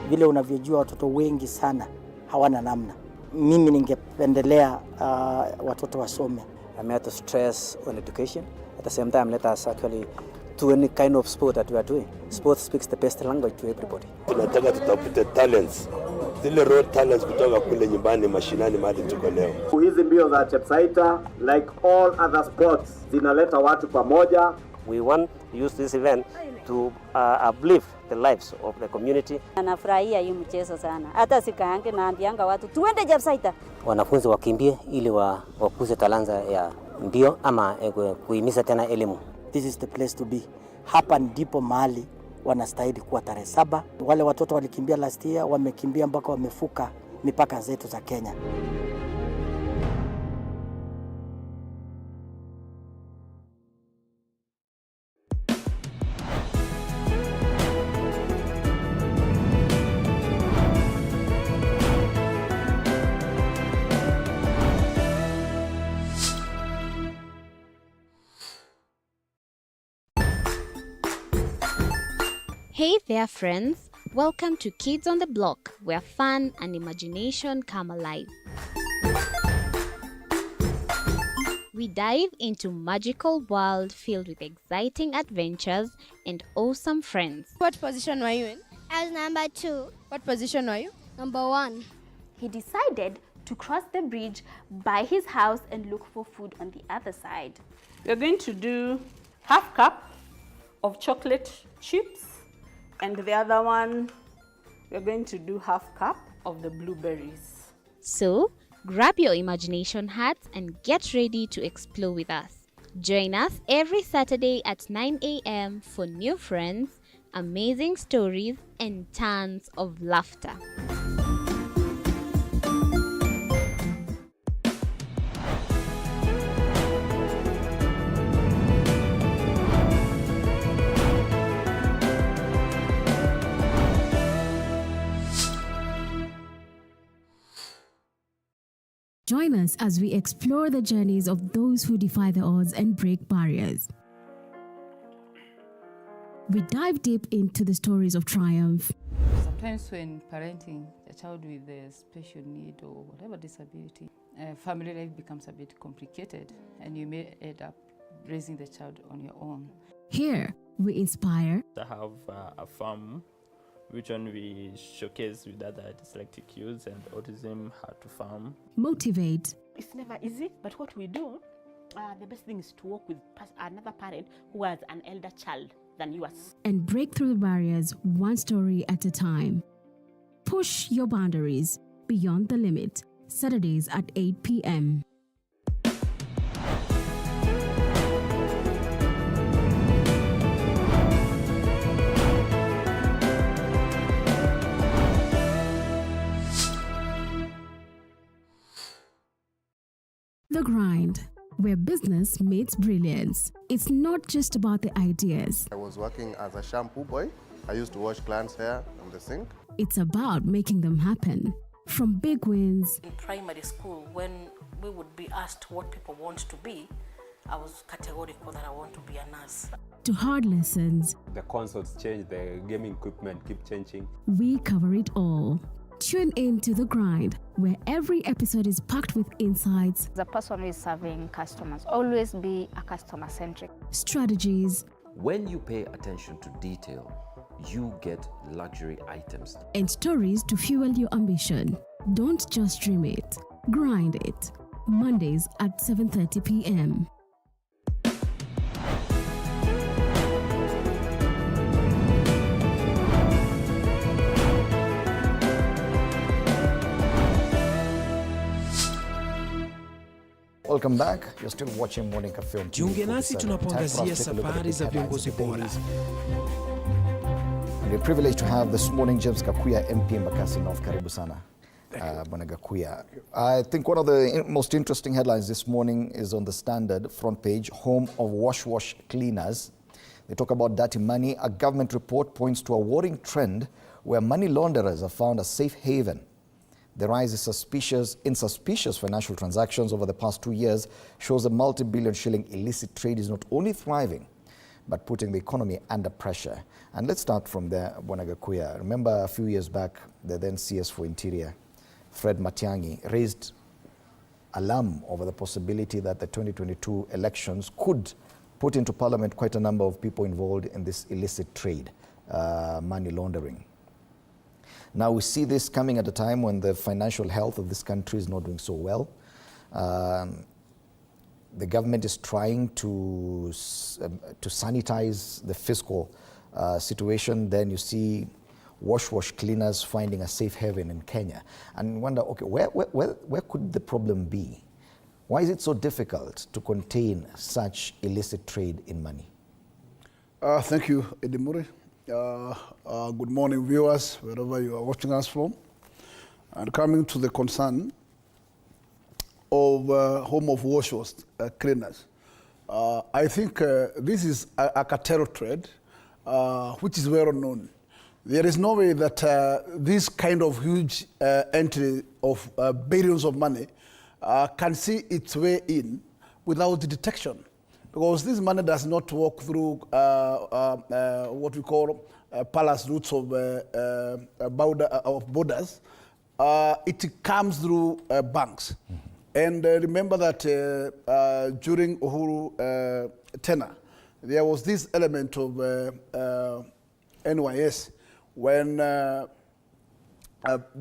Vile unavyojua watoto wengi sana hawana namna. Mimi ningependelea watoto wasome. I'm here to stress on education. At the same time, let us actually do any kind of sport that we are doing. Sport speaks the best language to everybody. Tunataka tutafute talents. Zile raw talents kutoka kule nyumbani mashinani mahali tuko leo. Hizi mbio za Chepsaita, like all other sports, zinaleta watu pamoja. We want to use this event to uplift the lives of the community. Anafurahia hii mchezo sana. Hata sikaange naambianga watu tuende Chepsaita. Wanafunzi wakimbie ili wakuze talanta ya mbio ama kuhimiza tena elimu. This is the place to be. Hapa ndipo mahali wanastahili kuwa tarehe 7. Wale watoto walikimbia last year wamekimbia mpaka wamefuka mipaka zetu za Kenya. Hey there friends, welcome to Kids on the Block, where fun and imagination come alive. We dive into magical world filled with exciting adventures and awesome friends. What position were you in? I was number 2. What position were you? Number 1. He decided to cross the bridge by his house and look for food on the other side. We're going to do half cup of chocolate chips, and the other one, we're going to do half cup of the blueberries. So, grab your imagination hats and get ready to explore with us. Join us every Saturday at 9 a.m. for new friends, amazing stories, and tons of laughter. Join us as we explore the journeys of those who defy the odds and break barriers. We dive deep into the stories of triumph. Sometimes when parenting a child with a special need or whatever disability, family life becomes a bit complicated and you may end up raising the child on your own. Here, we inspire. I have a farm which one we showcase with other dyslexic youths and autism, how to farm. Motivate. It's never easy, but what we do, the best thing is to work with another parent who has an elder child than yours. And break through the barriers one story at a time. Push your boundaries beyond the limit. Saturdays at 8 p.m. The Grind, where business meets brilliance. It's not just about the ideas. I was working as a shampoo boy. I used to wash clients' hair in the sink. It's about making them happen. From big wins. In primary school, when we would be asked what people want to be, I was categorical that I want to be a nurse. To hard lessons. The consoles change, the gaming equipment keep changing. We cover it all. Tune in to The Grind, where every episode is packed with insights. The person who is serving customers, always be a customer-centric. Strategies. When you pay attention to detail, you get luxury items. And stories to fuel your ambition. Don't just dream it, grind it. Mondays at 7:30 p.m. Welcome back. You're still watching Morning Cafe on Jiunge nasi tunapoangazia safari za viongozi bora. We're privileged to have this morning James Gakuya, MP Embakasi North. Karibu sana. Bwana Gakuya. I think one of the most interesting headlines this morning is on the Standard front page, home of wash cleaners. They talk about dirty money. A government report points to a worrying trend where money launderers have found a safe haven. The rise in suspicious financial transactions over the past 2 years shows a multi-billion shilling illicit trade is not only thriving, but putting the economy under pressure. And let's start from there, Bwana Gakuya. Remember a few years back, the then CS for Interior, Fred Matiang'i, raised alarm over the possibility that the 2022 elections could put into Parliament quite a number of people involved in this illicit trade, money laundering. Now we see this coming at a time when the financial health of this country is not doing so well. The government is trying to sanitize the fiscal situation. Then you see wash cleaners finding a safe haven in Kenya. And you wonder, okay, where could the problem be? Why is it so difficult to contain such illicit trade in money? Thank you, Edimuri. Good morning, viewers, wherever you are watching us from. And coming to the concern of home of washers, cleaners, I think this is a cartel trade, which is well known. There is no way that this kind of huge entry of billions of money can see its way in without detection. Because this money does not walk through what we call palace routes of borders. It comes through banks. And remember that during Uhuru tenure, there was this element of NYS when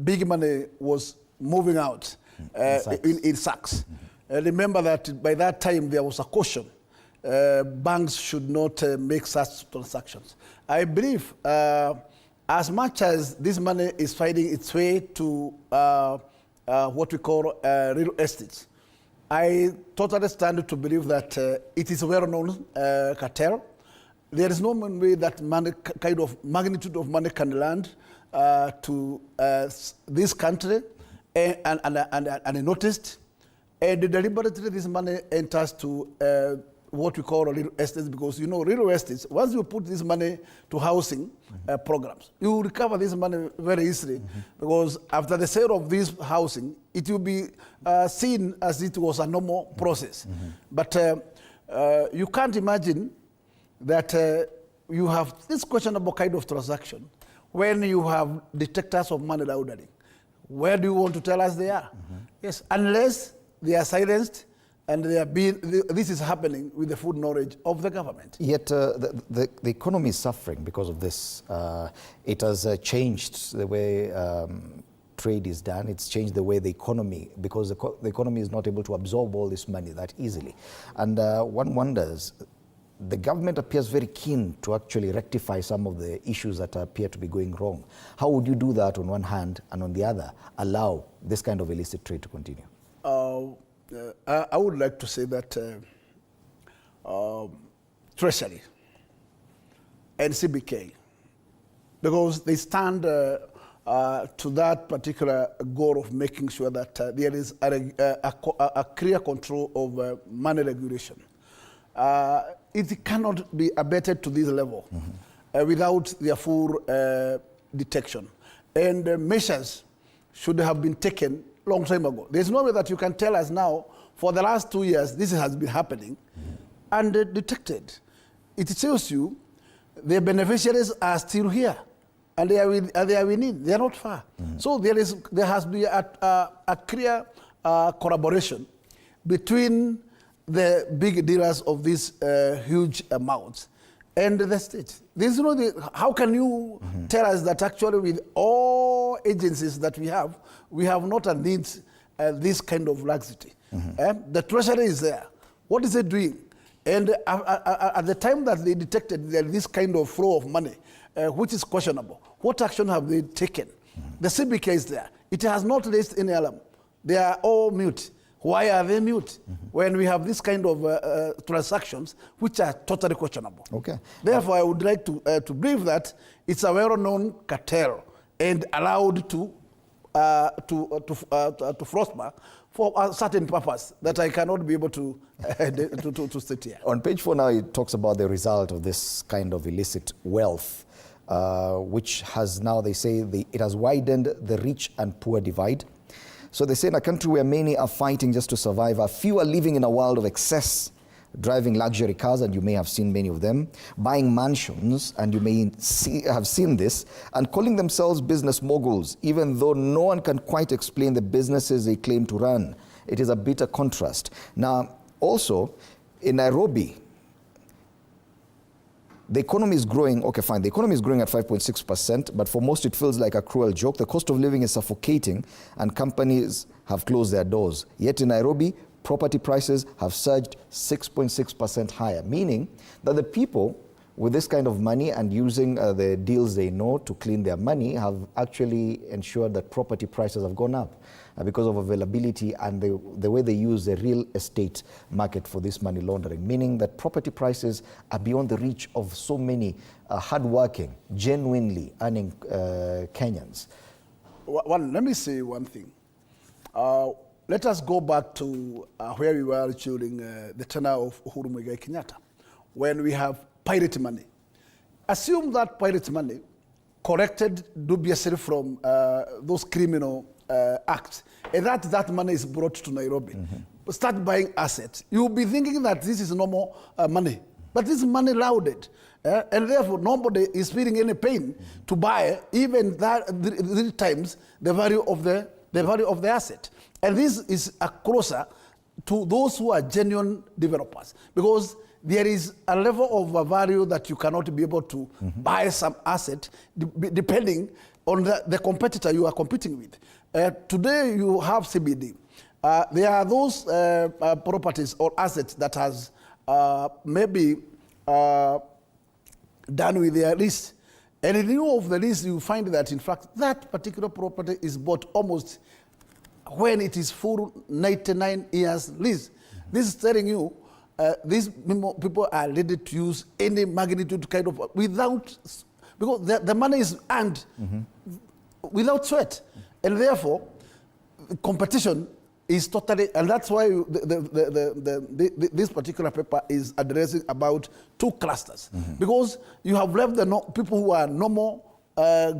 big money was moving out in sacks. Remember that by that time there was a caution. Banks should not make such transactions. I believe as much as this money is finding its way to what we call real estates, I totally stand to believe that it is a well-known cartel. There is no way that money, kind of magnitude of money can land to this country unnoticed, and deliberately this money enters to what we call real estates, because you know real estates, once you put this money to housing programs, you will recover this money very easily, because after the sale of this housing, it will be seen as it was a normal process. But you can't imagine that you have this questionable kind of transaction when you have detectors of money laundering. Where do you want to tell us they are? Yes, unless they are silenced and this is happening with the full knowledge of the government. Yet the economy is suffering because of this. It has changed the way trade is done. It's changed the way the economy, because the economy is not able to absorb all this money that easily. And one wonders, the government appears very keen to actually rectify some of the issues that appear to be going wrong. How would you do that on one hand, and on the other, allow this kind of illicit trade to continue? I would like to say that Treasury and CBK, because they stand to that particular goal of making sure that there is a clear control of money regulation. It cannot be abated to this level without their full detection. And measures should have been taken long time ago. There's no way that you can tell us now, for the last 2 years, this has been happening and detected. It tells you the beneficiaries are still here and they are within, they are not far. So there has been a clear collaboration between the big dealers of these huge amounts and the state. There's how can you tell us that actually with all agencies that we have not indeed this kind of laxity? The treasury is there. What is it doing? And at the time that they detected this kind of flow of money, which is questionable, what action have they taken? The CBK is there. It has not raised any alarm. They are all mute. Why are they mute when we have this kind of transactions which are totally questionable? Okay. Therefore, I would like to believe that it's a well-known cartel and allowed to prosper for a certain purpose that I cannot be able to state here. On page 4 now, it talks about the result of this kind of illicit wealth, which has now, they say, it has widened the rich and poor divide. So they say in a country where many are fighting just to survive, a few are living in a world of excess, driving luxury cars, and you may have seen many of them, buying mansions, and you may have seen this, and calling themselves business moguls, even though no one can quite explain the businesses they claim to run. It is a bitter contrast. Now, also, in Nairobi, the economy is growing, okay fine, the economy is growing at 5.6%, but for most it feels like a cruel joke. The cost of living is suffocating and companies have closed their doors. Yet in Nairobi, property prices have surged 6.6% higher, meaning that the people with this kind of money and using the deals they know to clean their money, have actually ensured that property prices have gone up because of availability and the way they use the real estate market for this money laundering, meaning that property prices are beyond the reach of so many hardworking, genuinely earning Kenyans. Let me say one thing. Let us go back to where we were during the tenure of Uhuru Muigai Kenyatta, when we have pirate money. Assume that pirate money collected dubiously from those criminal acts, and that money is brought to Nairobi. Start buying assets. You'll be thinking that this is normal money, but this is money laundered. And therefore, nobody is feeling any pain to buy even that 3 times the value of the asset. And this is closer to those who are genuine developers, because there is a level of value that you cannot be able to buy some asset depending on the competitor you are competing with. Today you have CBD. There are those properties or assets that has maybe done with their lease. And in lieu of the lease, you find that, in fact, that particular property is bought almost when it is full 99 years lease. This is telling you these people are ready to use any magnitude kind of without, because the money is earned without sweat. And therefore, competition is totally, and that's why this particular paper is addressing about 2 clusters. Because you have left the people who are normal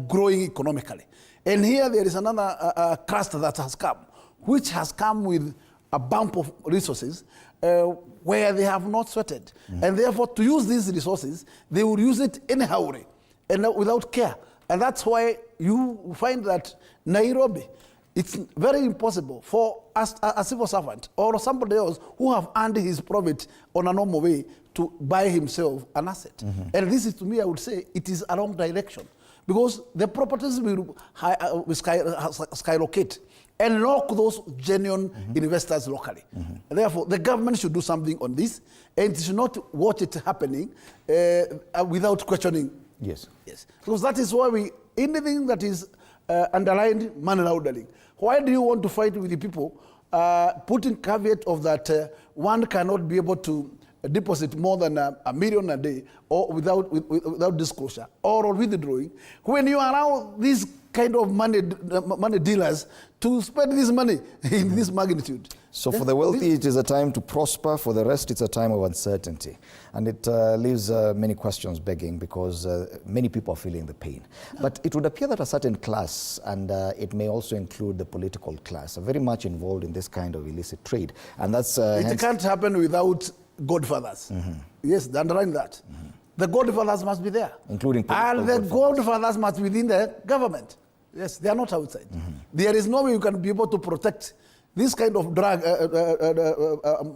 growing economically. And here there is another cluster that has come, which has come with a bump of resources where they have not sweated. And therefore, to use these resources, they will use it anyhow and without care. And that's why you find that Nairobi, it's very impossible for a civil servant or somebody else who have earned his profit on a normal way to buy himself an asset. And this is, to me, I would say, it is a wrong direction, because the properties will skyrocket and lock those genuine investors locally. Therefore, the government should do something on this, and it should not watch it happening without questioning. Yes. Because that is why anything that is underlined money laundering. Why do you want to fight with the people putting caveat of that one cannot be able to deposit more than $1 million a day or without disclosure or withdrawing, when you allow these kind of money dealers to spend this money in this magnitude? So for the wealthy, it is a time to prosper. For the rest, it's a time of uncertainty. And it leaves many questions begging, because many people are feeling the pain. But it would appear that a certain class, and it may also include the political class, are very much involved in this kind of illicit trade. And that's... it can't happen without godfathers. Yes, underline that. The godfathers must be there. Including and the godfathers must be within the government. Yes, they are not outside. There is no way you can be able to protect this kind of drug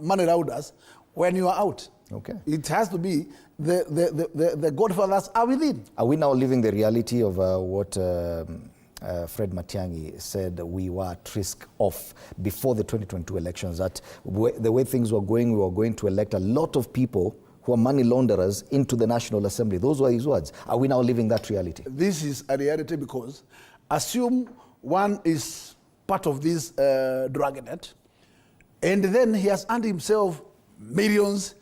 money launderers when you are out. Okay. It has to be the godfathers are within. Are we now living the reality of what Fred Matiang'i said we were at risk of before the 2022 elections, that the way things were going, we were going to elect a lot of people who are money launderers into the National Assembly? Those were his words. Are we now living that reality? This is a reality, because assume one is part of this dragnet, and then he has earned himself millions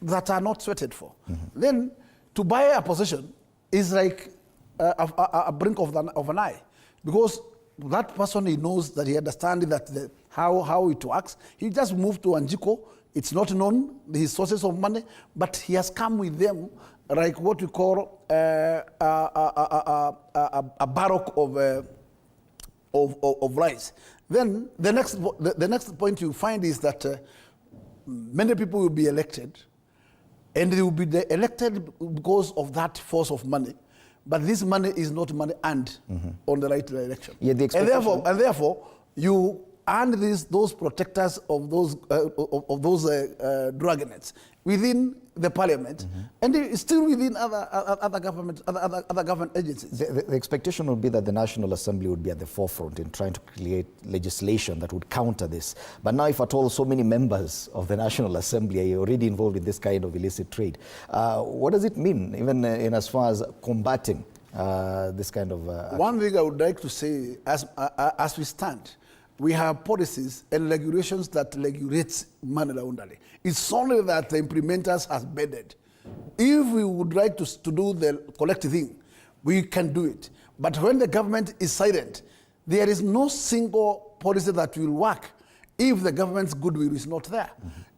that are not sweated for. Then to buy a position is like a brink of an eye, because that person, he knows that he understands that how it works. He just moved to Anjiko. It's not known his sources of money, but he has come with them like what we call a barrack of rice. Then the next point you find is that many people will be elected, and they will be elected because of that force of money. But this money is not money earned on the right direction. Yeah, and therefore, you and those protectors of those dragons within the parliament, and still within other government agencies. The expectation would be that the National Assembly would be at the forefront in trying to create legislation that would counter this. But now, if at all so many members of the National Assembly are already involved in this kind of illicit trade, what does it mean, even in as far as combating this kind of One thing I would like to say, as we stand, we have policies and regulations that regulate money laundering. It's only that the implementers has bedded. If we would like to do the collective thing, we can do it. But when the government is silent, there is no single policy that will work if the government's goodwill is not there.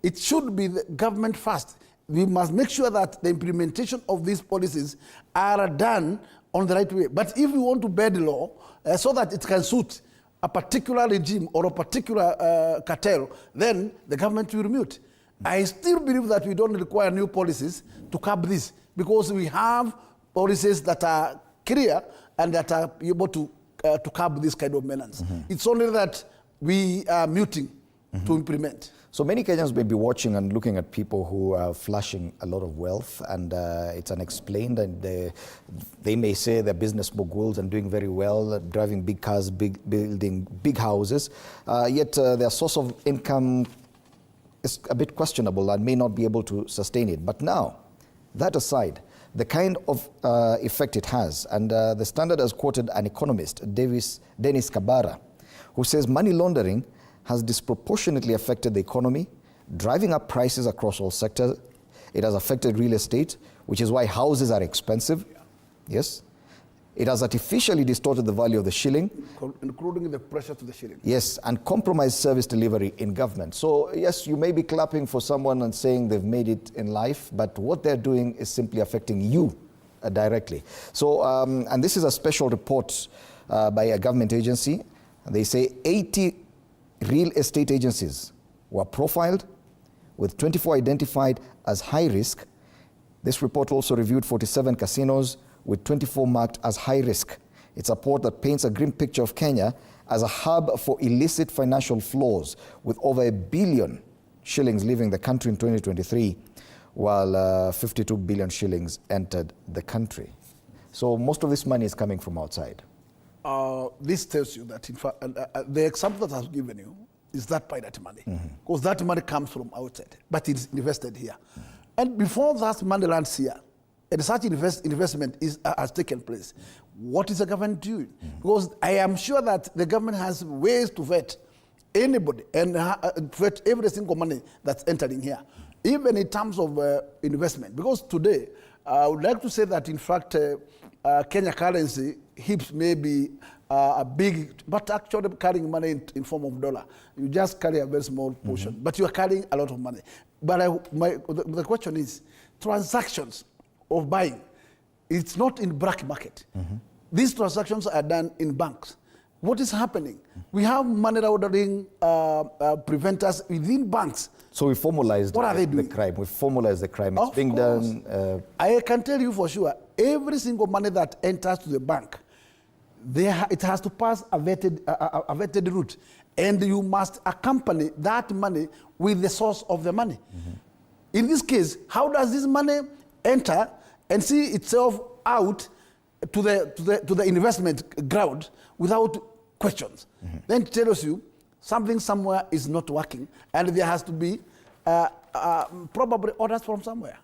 It should be the government first. We must make sure that the implementation of these policies are done on the right way. But if we want to bed law so that it can suit a particular regime or a particular cartel, then the government will mute. I still believe that we don't require new policies to curb this, because we have policies that are clear and that are able to curb this kind of menace. It's only that we are muting to implement. So many Kenyans may be watching and looking at people who are flashing a lot of wealth, and it's unexplained, and they may say they're business moguls and doing very well, driving big cars, building big houses, yet their source of income is a bit questionable and may not be able to sustain it. But now, that aside, the kind of effect it has, and the Standard has quoted an economist, Dennis Kabara, who says money laundering has disproportionately affected the economy, driving up prices across all sectors. It has affected real estate, which is why houses are expensive. Yes. It has artificially distorted the value of the shilling. Including the pressure to the shilling. Yes, and compromised service delivery in government. So yes, you may be clapping for someone and saying they've made it in life, but what they're doing is simply affecting you directly. So, and this is a special report by a government agency. They say 80 real estate agencies were profiled, with 24 identified as high risk. This report also reviewed 47 casinos, with 24 marked as high risk. It's a report that paints a grim picture of Kenya as a hub for illicit financial flows, with over 1 billion shillings leaving the country in 2023, while 52 billion shillings entered the country. So most of this money is coming from outside. This tells you that, in fact, the example that I've given you is that pirate money, because that money comes from outside, but it's invested here. And before that money lands here, and such investment has taken place, what is the government doing? Because I am sure that the government has ways to vet anybody and vet every single money that's entering here, even in terms of investment. Because today, I would like to say that, in fact, Kenya currency, hips may be a big, but actually carrying money in form of dollar. You just carry a very small portion, but you are carrying a lot of money. But the question is, transactions of buying, it's not in black market. These transactions are done in banks. What is happening? We have money laundering preventers within banks. So we formalized the crime. We formalized the crime. It's being done. I can tell you for sure, every single money that enters to the bank, it has to pass a vetted route. And you must accompany that money with the source of the money. In this case, how does this money enter and see itself out to the investment ground without questions? Then it tells you something somewhere is not working, and there has to be probably orders from somewhere.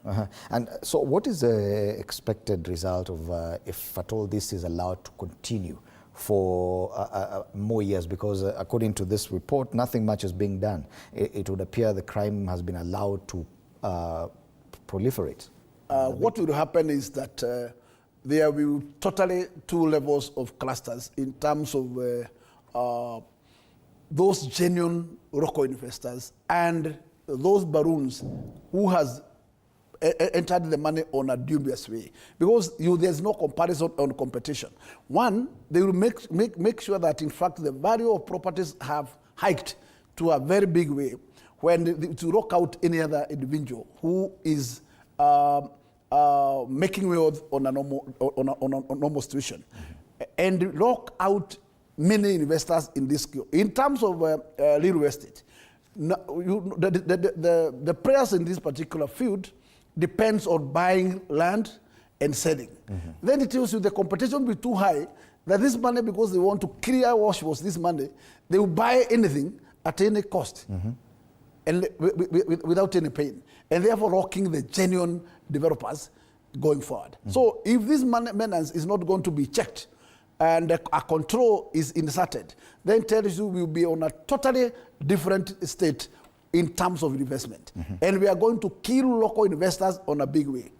And so what is the expected result of if at all this is allowed to continue for more years? Because according to this report, nothing much is being done. It would appear the crime has been allowed to proliferate. What will happen is that there will be totally two levels of clusters in terms of those genuine local investors and those baroons who has entered the money on a dubious way, because there's no comparison on competition. One, they will make sure that, in fact, the value of properties have hiked to a very big way when to lock out any other individual who is making wealth on a normal situation, and lock out many investors in this skill. In terms of real estate, the players in this particular field depends on buying land and selling. Then it tells you the competition will be too high, that this money, because they want to clear wash this money, they will buy anything at any cost and without any pain, and therefore rocking the genuine developers going forward. So if this maintenance is not going to be checked and a control is inserted, then tells you we'll be on a totally different state in terms of investment. And we are going to kill local investors on a big way.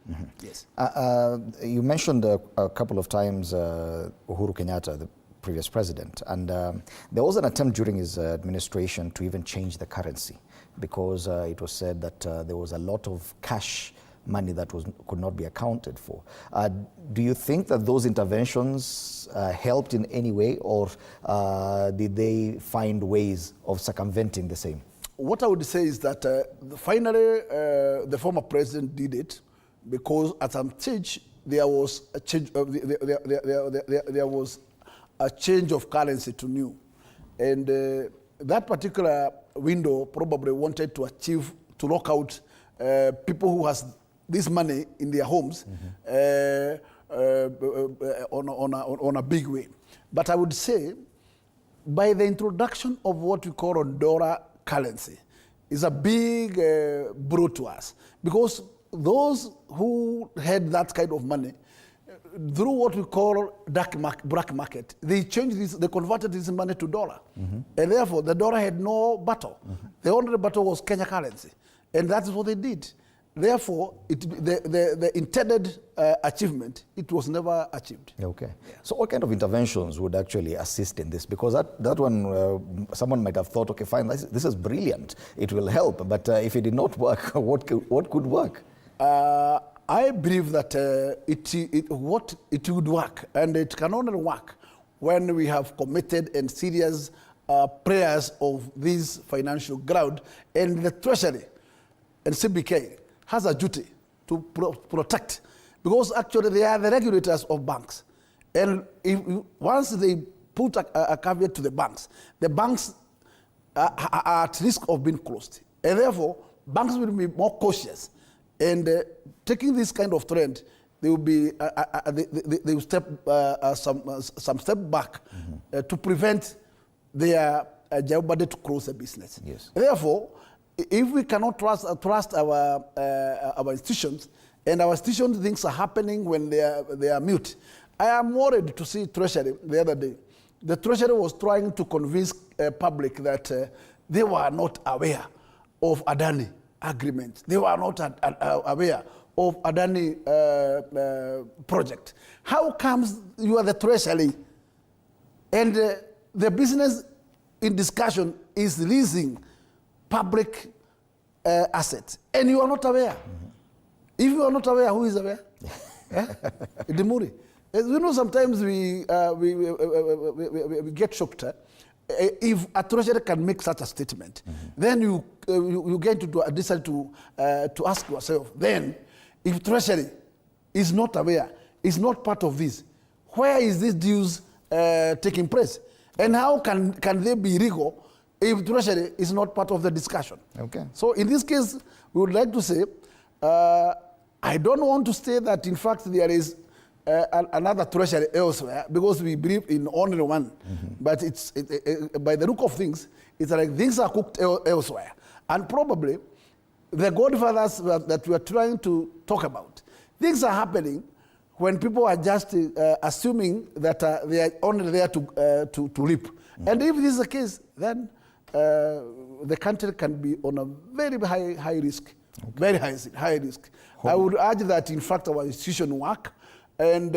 Yes. You mentioned a couple of times Uhuru Kenyatta, the previous president, and there was an attempt during his administration to even change the currency, because it was said that there was a lot of cash money that could not be accounted for. Do you think that those interventions helped in any way, or did they find ways of circumventing the same? What I would say is that finally the former president did it, because at some stage there was a change. There was a change of currency to new, and that particular window probably wanted to achieve, to lock out people who has this money in their homes on a big way. But I would say, by the introduction of what we call dollar currency, is a big blow to us, because those who had that kind of money, through what we call black market, they changed this, they converted this money to dollar. And therefore, the dollar had no battle. The only battle was Kenya currency. And that's what they did. Therefore, the intended achievement, it was never achieved. Okay. Yeah. So what kind of interventions would actually assist in this? Because that one, someone might have thought, okay, fine, this is brilliant. It will help. But if it did not work, what could work? I believe that it would work, and it can only work when we have committed and serious prayers of this financial ground, and the Treasury and CBK has a duty to protect, because actually they are the regulators of banks. And once they put a caveat to the banks are at risk of being closed. And therefore, banks will be more cautious. And taking this kind of trend, they will be they will step some step back to prevent their jeopardy to close the business. Yes. Therefore, if we cannot trust our institutions, and our institutions things are happening when they are mute, I am worried to see Treasury the other day. The Treasury was trying to convince public that they were not aware of Adani agreement. They were not aware of Adani project. How comes you are the Treasury and the business in discussion is leasing public assets, and you are not aware? If you are not aware, who is aware? Demuri. You know, sometimes we get shocked. If a treasurer can make such a statement, then you get to decide to ask yourself, then, if treasury is not aware, is not part of this, where is this dues taking place? And how can they be legal if treasury is not part of the discussion? Okay. So in this case, we would like to say, I don't want to say that in fact there is another treasury elsewhere, because we believe in only one. But it's by the look of things, it's like things are cooked elsewhere. And probably the godfathers that we are trying to talk about, things are happening when people are just assuming that they are only there to reap. And if this is the case, then the country can be on a very high risk, very high risk. I would urge that, in fact, our institution work and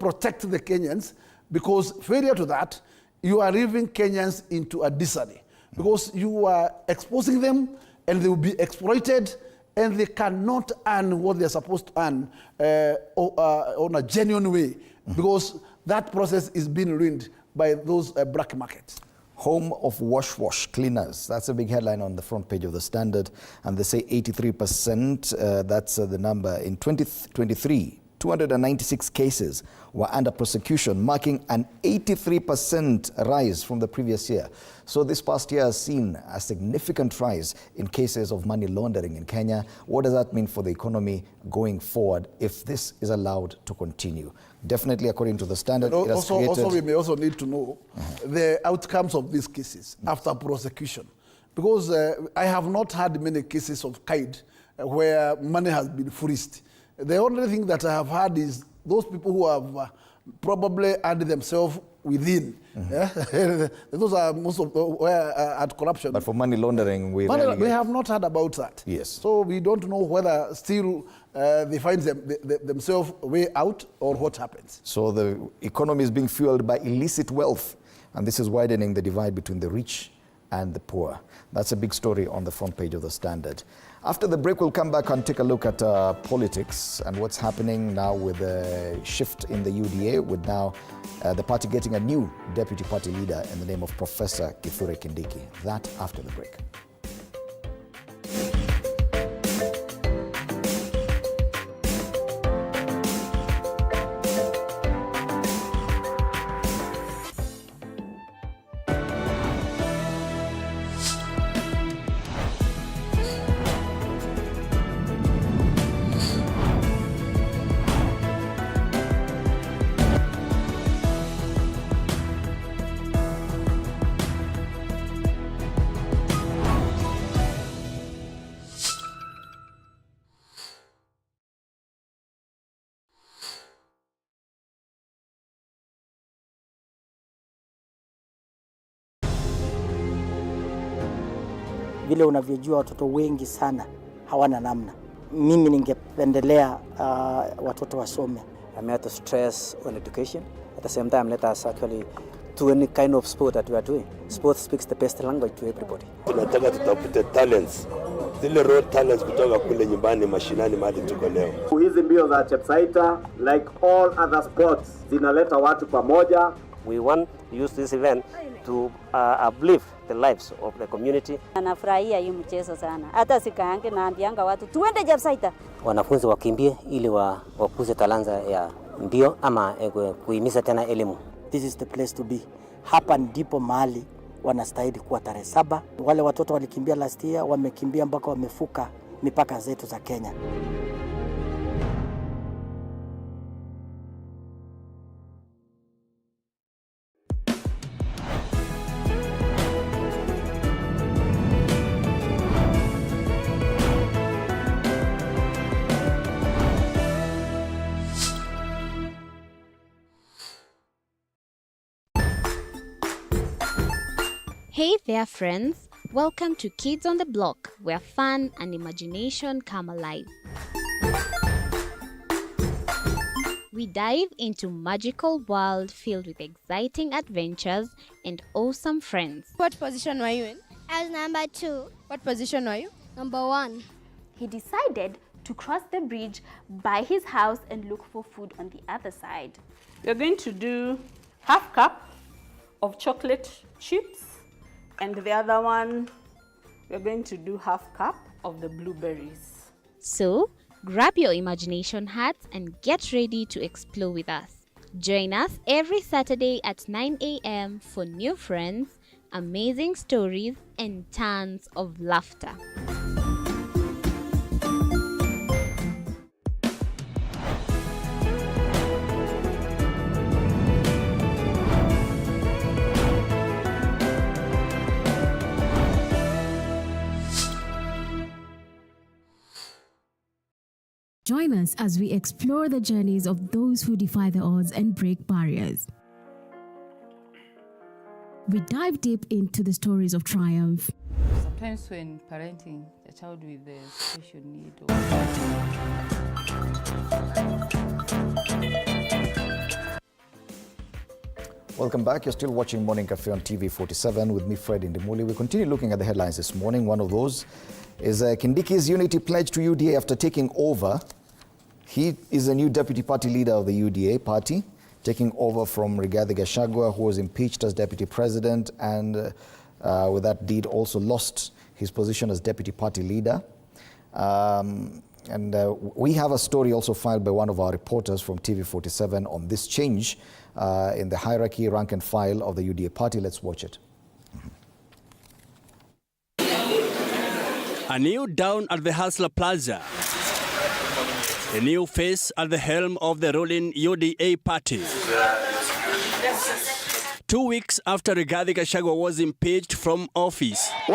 protect the Kenyans, because failure to that, you are leaving Kenyans into a disarray, because you are exposing them and they will be exploited, and they cannot earn what they're supposed to earn on a genuine way, because that process is being ruined by those black markets. Home of wash cleaners. That's a big headline on the front page of the Standard. And they say 83%, that's the number. In 2023, 296 cases were under prosecution, marking an 83% rise from the previous year. So this past year has seen a significant rise in cases of money laundering in Kenya. What does that mean for the economy going forward if this is allowed to continue? Definitely, according to the standard, it has created... Also, we may also need to know the outcomes of these cases after prosecution. Because I have not had many cases of kind where money has been freezed. The only thing that I have had is those people who have probably added themselves within. Those are most of at corruption. But for money laundering, we have not heard about that. Yes. So we don't know whether still they find themselves way out or what happens. So the economy is being fueled by illicit wealth, and this is widening the divide between the rich and the poor. That's a big story on the front page of the Standard. After the break, we'll come back and take a look at politics and what's happening now with the shift in the UDA, with now the party getting a new deputy party leader in the name of Professor Kindiki. That after the break. Vile unavyojua watoto wengi sana hawana namna. Mimi ningependelea watoto wasome. I'm here to stress on education. At the same time, let us actually do any kind of sport that we are doing. Sport speaks the best language to everybody. Tunataka tutafute talents. Zile raw talents kutoka kule nyumbani mashinani mahali tuko leo. Hizi mbio za Chepsaita, like all other sports, zinaleta watu pamoja. We want to use this event to uplift the lives of the community. Anafurahia hii mchezo sana. Hata sikaange na ambianga watu tuende Chepsaita. Wanafunzi wakimbie ili wakuze talanta ya mbio ama kuhimiza tena elimu. This is the place to be. Hapa ndipo mahali wanastahili kuwa tarehe 7. Wale watoto walikimbia last year, wamekimbia mpaka wamefuka mipaka zetu za Kenya. Hey there, friends. Welcome to Kids on the Block, where fun and imagination come alive. We dive into magical world filled with exciting adventures and awesome friends. What position were you in? I was number 2. What position were you? Number 1. He decided to cross the bridge by his house and look for food on the other side. We're going to do half cup of chocolate chips, and the other one, we're going to do half cup of the blueberries. So, grab your imagination hats and get ready to explore with us. Join us every Saturday at 9 a.m. for new friends, amazing stories, and tons of laughter. Join us as we explore the journeys of those who defy the odds and break barriers. We dive deep into the stories of triumph. Sometimes when parenting a child with a special need Welcome back. You're still watching Morning Cafe on TV 47 with me, Fred Indimuli. We continue looking at the headlines this morning. One of those is Kindiki's unity pledge to UDA after taking over. He is the new deputy party leader of the UDA party, taking over from Rigathi Gachagua, who was impeached as deputy president and with that deed also lost his position as deputy party leader. And we have a story also filed by one of our reporters from TV47 on this change in the hierarchy, rank and file of the UDA party. Let's watch it. A new down at the Hustler Plaza. A new face at the helm of the ruling UDA party. 2 weeks after Rigathi Gachagua was impeached from office, the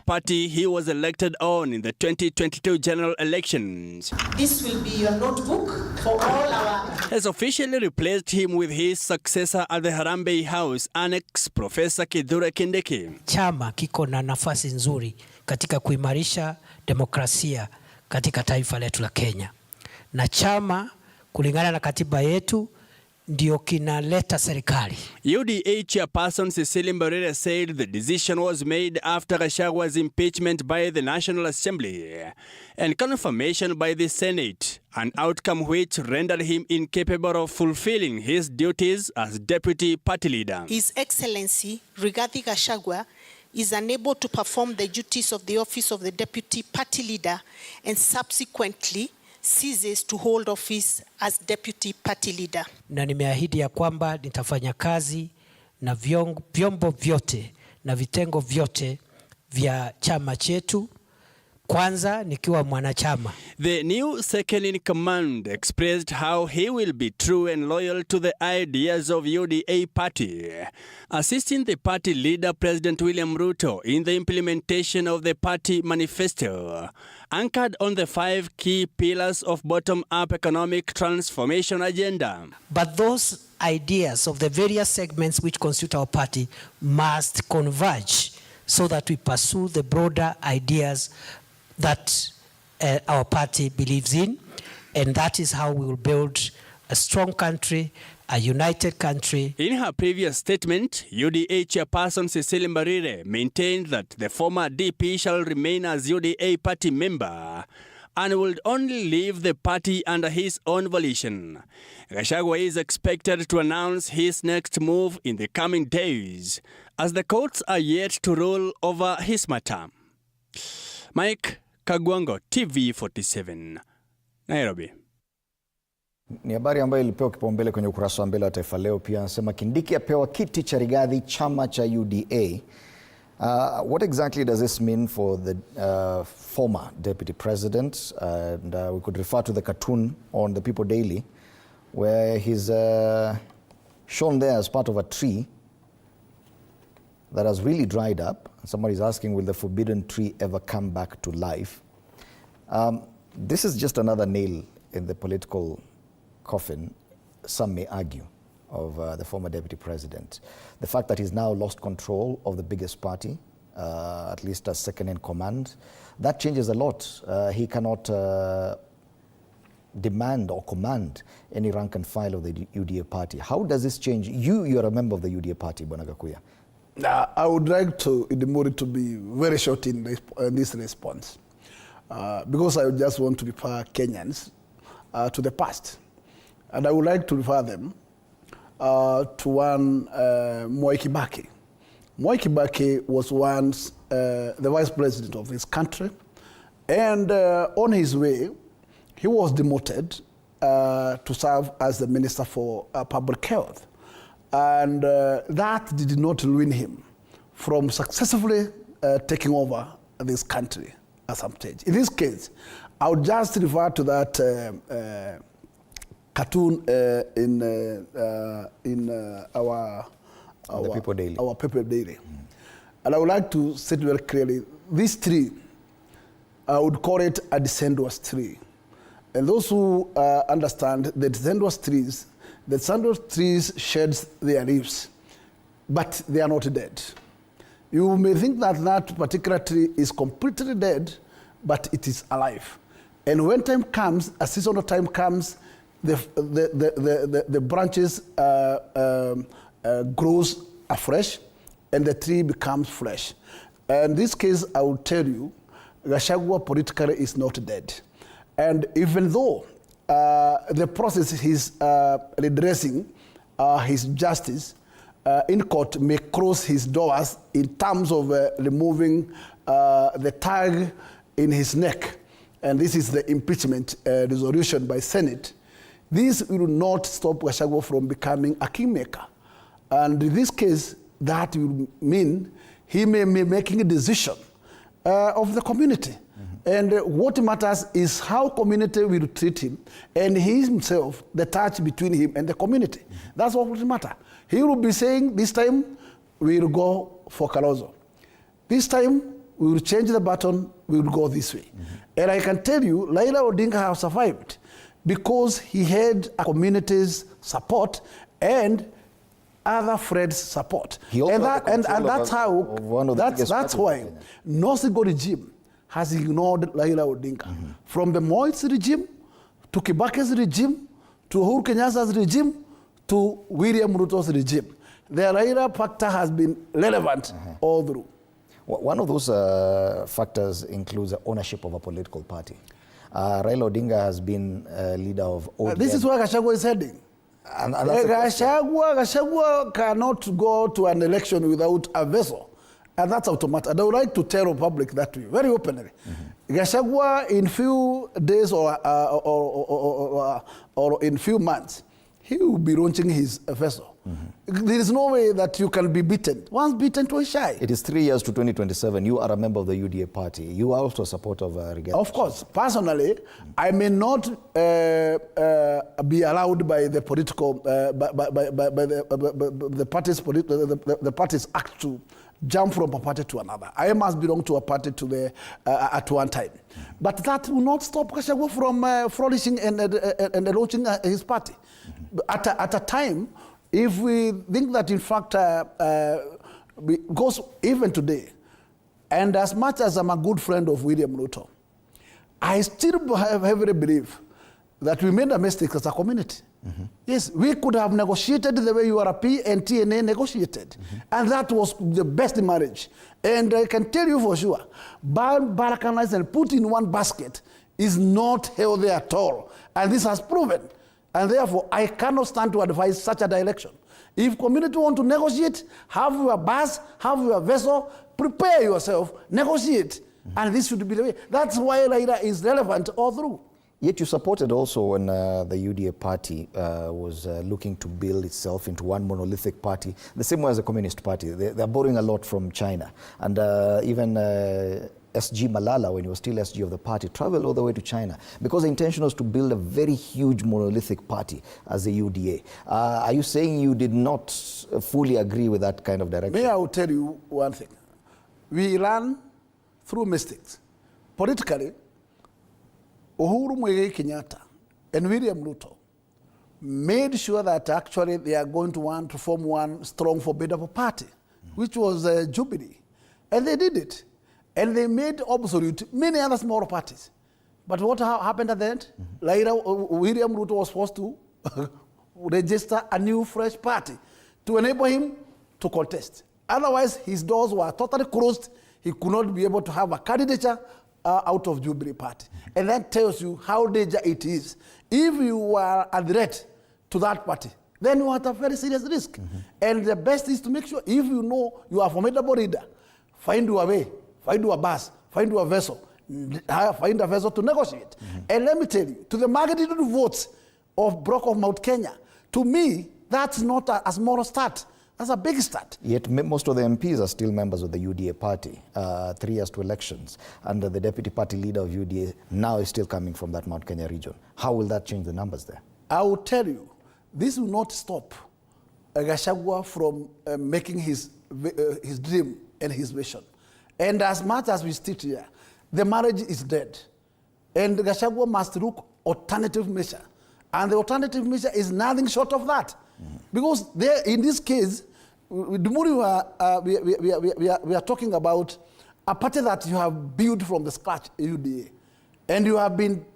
party he was elected on in the 2022 general elections This will be your notebook for all our... has officially replaced him with his successor at the Harambee House Annex, Professor Kindiki. Chama kiko na nafasi nzuri katika kuimarisha demokrasia katika taifa letu la Kenya. Na chama kulingana na katiba yetu ndio kinaleta serikali. UDA chairperson Cecilia Mbarire said the decision was made after Gachagua's impeachment by the National Assembly and confirmation by the Senate, an outcome which rendered him incapable of fulfilling his duties as deputy party leader. His Excellency Rigathi Gachagua is unable to perform the duties of the office of the deputy party leader and subsequently ceases to hold office as deputy party leader. Na nimeahidi ya kwamba nitafanya kazi na vyombo vyote na vitengo vyote vya chama chetu, kwanza nikiwa mwanachama. The new second in command expressed how he will be true and loyal to the ideas of UDA party, assisting the party leader President William Ruto in the implementation of the party manifesto, anchored on the 5 key pillars of bottom-up economic transformation agenda. But those ideas of the various segments which constitute our party must converge so that we pursue the broader ideas that our party believes in, and that is how we will build a strong country, a united country. In her previous statement, UDA chairperson Cecilia Mbarire maintained that the former DP shall remain as UDA party member and will only leave the party under his own volition. Gachagua is expected to announce his next move in the coming days, as the courts are yet to rule over his matter. Mike Kagwango, TV47, Nairobi. Ni habari ambayo ilipewa kipaumbele kwenye ukurasa wa mbele wa Taifa Leo. Pia anasema Kindiki apewa kiti cha Rigathi chama cha UDA. What exactly does this mean for the former deputy president? And we could refer to the cartoon on the People Daily, where he's shown there as part of a tree that has really dried up. Somebody's asking, will the forbidden tree ever come back to life? This is just another nail in the political coffin, some may argue, of the former deputy president. The fact that he's now lost control of the biggest party, at least as second in command, that changes a lot. He cannot demand or command any rank and file of the UDA party. How does this change? You're a member of the UDA party, Bwana Gakuya. I would like to be very short in this response, because I just want to refer Kenyans to the past. And I would like to refer them to one Mwai Kibaki. Mwai Kibaki was once the vice president of this country, and on his way, he was demoted to serve as the Minister for Public Health. And that did not ruin him from successfully taking over this country at some stage. In this case, I would just refer to that cartoon in our People Daily. Our People Daily. And I would like to say very clearly, this tree, I would call it a deciduous tree. And those who understand the deciduous trees, the deciduous trees sheds their leaves, but they are not dead. You may think that that particular tree is completely dead, but it is alive. And when time comes, a seasonal time comes, the branches grows afresh, and the tree becomes fresh. In this case, I will tell you, Gachagua politically is not dead. And even though the process he's redressing his justice in court may close his doors in terms of removing the tag in his neck, and this is the impeachment resolution by Senate, this will not stop Gachagua from becoming a kingmaker. And in this case, that will mean he may be making a decision of the community. And what matters is how community will treat him, and he himself, the touch between him and the community. That's what will matter. He will be saying, this time we will go for Kalonzo. This time we will change the button, we will go this way. And I can tell you, Raila Odinga has survived because he had a community's support and other friends' support. And that's why no single regime has ignored Raila Odinga. From the Moi's regime, to Kibaki's regime, to Uhuru Kenyatta's regime, to William Ruto's regime. The Raila factor has been relevant all through. One of those factors includes the ownership of a political party. Raila Odinga has been leader of ODM. This is where Gachagua is heading. Gachagua cannot go to an election without a vessel. And that's automatic. And I would like to tell the public that way, very openly. Gachagua, in few days or in few months, he will be launching his vessel. There is no way that you can be beaten. Once beaten, twice shy. It is 3 years to 2027. You are a member of the UDA party. You are also a supporter of Rigathi. Of course. Personally, I may not be allowed by the political, the party's act to jump from a party to another. I must belong to a party at one time. But that will not stop Gachagua from flourishing and launching his party. At a time, if we think that in fact, because even today, and as much as I'm a good friend of William Ruto, I still have heavily believe that we made a mistake as a community. Yes, we could have negotiated the way URP and TNA negotiated. And that was the best marriage. And I can tell you for sure, balkanized and put in one basket is not healthy at all. And this has proven. And therefore, I cannot stand to advise such a direction. If community want to negotiate, have your bus, have your vessel, prepare yourself, negotiate. And this should be the way. That's why Raila is relevant all through. Yet you supported also when the UDA party was looking to build itself into one monolithic party, the same way as the Communist Party. They're borrowing a lot from China. And even SG Malala, when he was still SG of the party, traveled all the way to China because the intention was to build a very huge monolithic party as the UDA. Are you saying you did not fully agree with that kind of direction? May I will tell you one thing. We ran through mistakes. Politically, Uhuru Muigai Kenyatta and William Ruto made sure that actually they are going to want to form one strong, formidable party, which was Jubilee. And they did it. And they made obsolete many other smaller parties. But what happened at the end? Later, William Ruto was forced to register a new, fresh party to enable him to contest. Otherwise, his doors were totally closed. He could not be able to have a candidature out of Jubilee Party. And that tells you how dangerous it is. If you are a threat to that party, then you are at a very serious risk. And the best is to make sure, if you know you are a formidable leader, find your way, find your bus, find your vessel, find a vessel to negotiate. And let me tell you, to the magnitude of votes of Brock of Mount Kenya, to me, that's not a small start. That's a big start. Yet most of the MPs are still members of the UDA party, 3 years to elections. And the deputy party leader of UDA now is still coming from that Mount Kenya region. How will that change the numbers there? I will tell you, this will not stop Gachagua from making his dream and his vision. And as much as we sit here, the marriage is dead. And Gachagua must look alternative measure. And the alternative measure is nothing short of that. Because there, in this case, we are talking about a party that you have built from the scratch, UDA. And you have been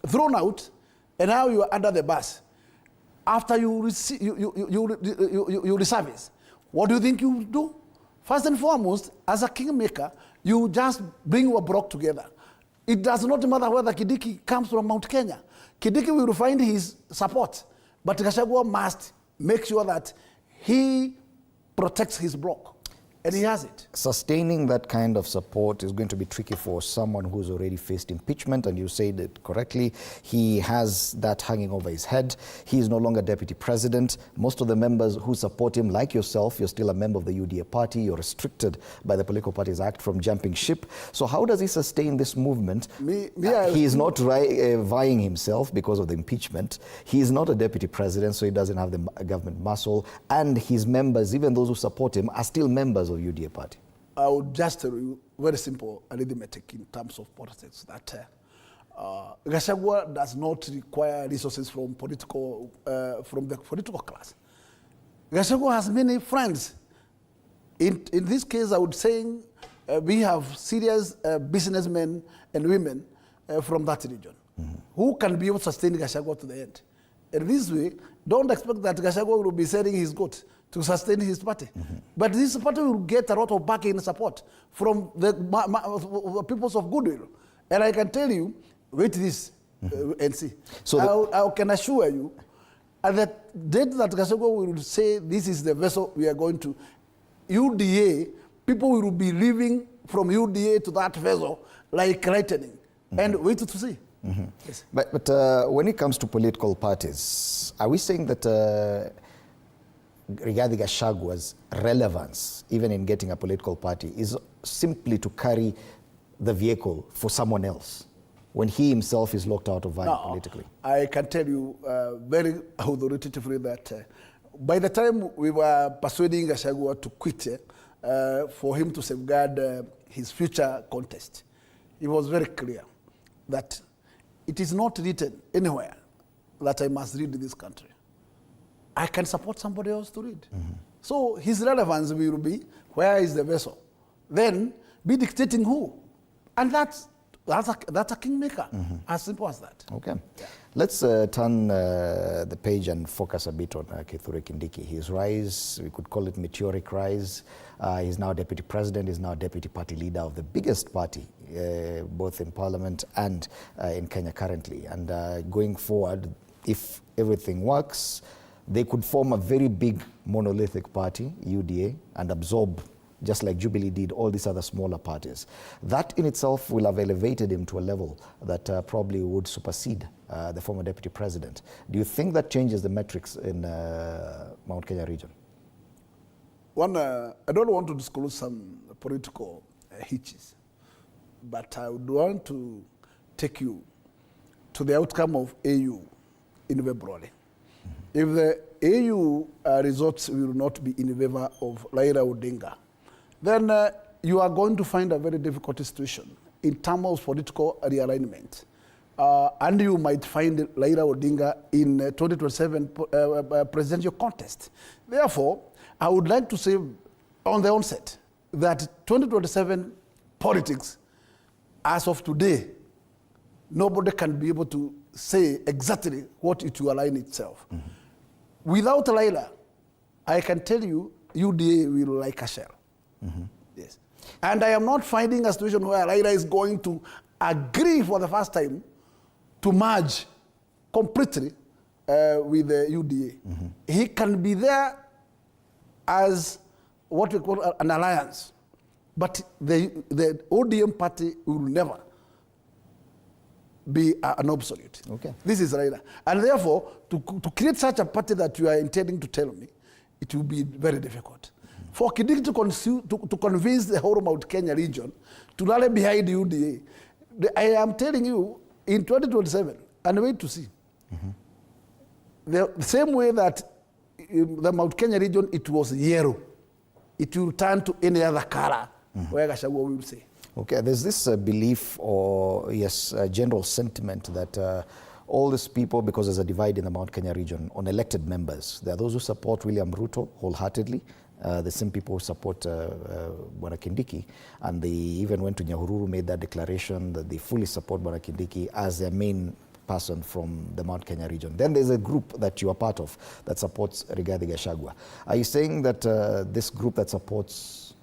thrown out, and now you are under the bus. After you reservice, what do you think you will do? First and foremost, as a kingmaker, you just bring your block together. It does not matter whether Kindiki comes from Mount Kenya. Kindiki will find his support, but Gachagua must make sure that he protects his block. And he has it. Sustaining that kind of support is going to be tricky for someone who's already faced impeachment, and you said it correctly. He has that hanging over his head. He is no longer deputy president. Most of the members who support him, like yourself, you're still a member of the UDA party. You're restricted by the Political Parties Act from jumping ship. So how does he sustain this movement? He is not vying himself because of the impeachment. He is not a deputy president, so he doesn't have the government muscle. And his members, even those who support him, are still members of UDA party. I would just tell you very simple arithmetic in terms of politics that Gachagua does not require resources from the political class. Gachagua has many friends. In this case, I would say we have serious businessmen and women from that region who can be able to sustain Gachagua to the end. And this way, don't expect that Gachagua will be selling his goat to sustain his party. But this party will get a lot of backing and support from the peoples of goodwill. And I can tell you, wait this and see. So I can assure you, at the date that Gachagua will say this is the vessel we are going to, UDA, people will be leaving from UDA to that vessel like lightning. And wait to see. Yes. But when it comes to political parties, are we saying that regarding Gachagua's relevance, even in getting a political party, is simply to carry the vehicle for someone else when he himself is locked out of vying politically? I can tell you very authoritatively that by the time we were persuading Gachagua to quit for him to safeguard his future contest, it was very clear that it is not written anywhere that I must read this country. I can support somebody else to read. So his relevance will be, where is the vessel? Then be dictating who. And that's a kingmaker, as simple as that. Okay. Yeah. Let's turn the page and focus a bit on Kithure Kindiki. His rise, we could call it meteoric rise. He's now deputy president, he's now deputy party leader of the biggest party, both in parliament and in Kenya currently. And going forward, if everything works, they could form a very big monolithic party, UDA, and absorb, just like Jubilee did, all these other smaller parties. That in itself will have elevated him to a level that probably would supersede the former deputy president. Do you think that changes the metrics in Mount Kenya region? One, I don't want to disclose some political hitches, but I would want to take you to the outcome of AU in February. If the AU results will not be in favor of Raila Odinga, then you are going to find a very difficult situation in terms of political realignment. And you might find Raila Odinga in 2027 presidential contest. Therefore, I would like to say on the onset that 2027 politics, as of today, nobody can be able to say exactly what it will align itself. Without Raila, I can tell you, UDA will like a shell. Yes. And I am not finding a situation where Raila is going to agree for the first time to merge completely with the UDA. He can be there as what we call an alliance, but the ODM party will never be an obsolete. Okay. This is Raila. And therefore, to create such a party that you are intending to tell me, it will be very difficult. For Kindiki to convince the whole Mount Kenya region to rally behind UDA, I am telling you, in 2027, and wait to see. The same way that in the Mount Kenya region, it was yellow, it will turn to any other color, where Gachagua will say. Okay, there's this belief or, yes, general sentiment that all these people, because there's a divide in the Mount Kenya region on elected members. There are those who support William Ruto wholeheartedly, the same people who support Bwana Kindiki, and they even went to Nyahururu, made that declaration that they fully support Bwana Kindiki as their main person from the Mount Kenya region. Then there's a group that you are part of that supports Rigathi Gachagua. Are you saying that this group that supports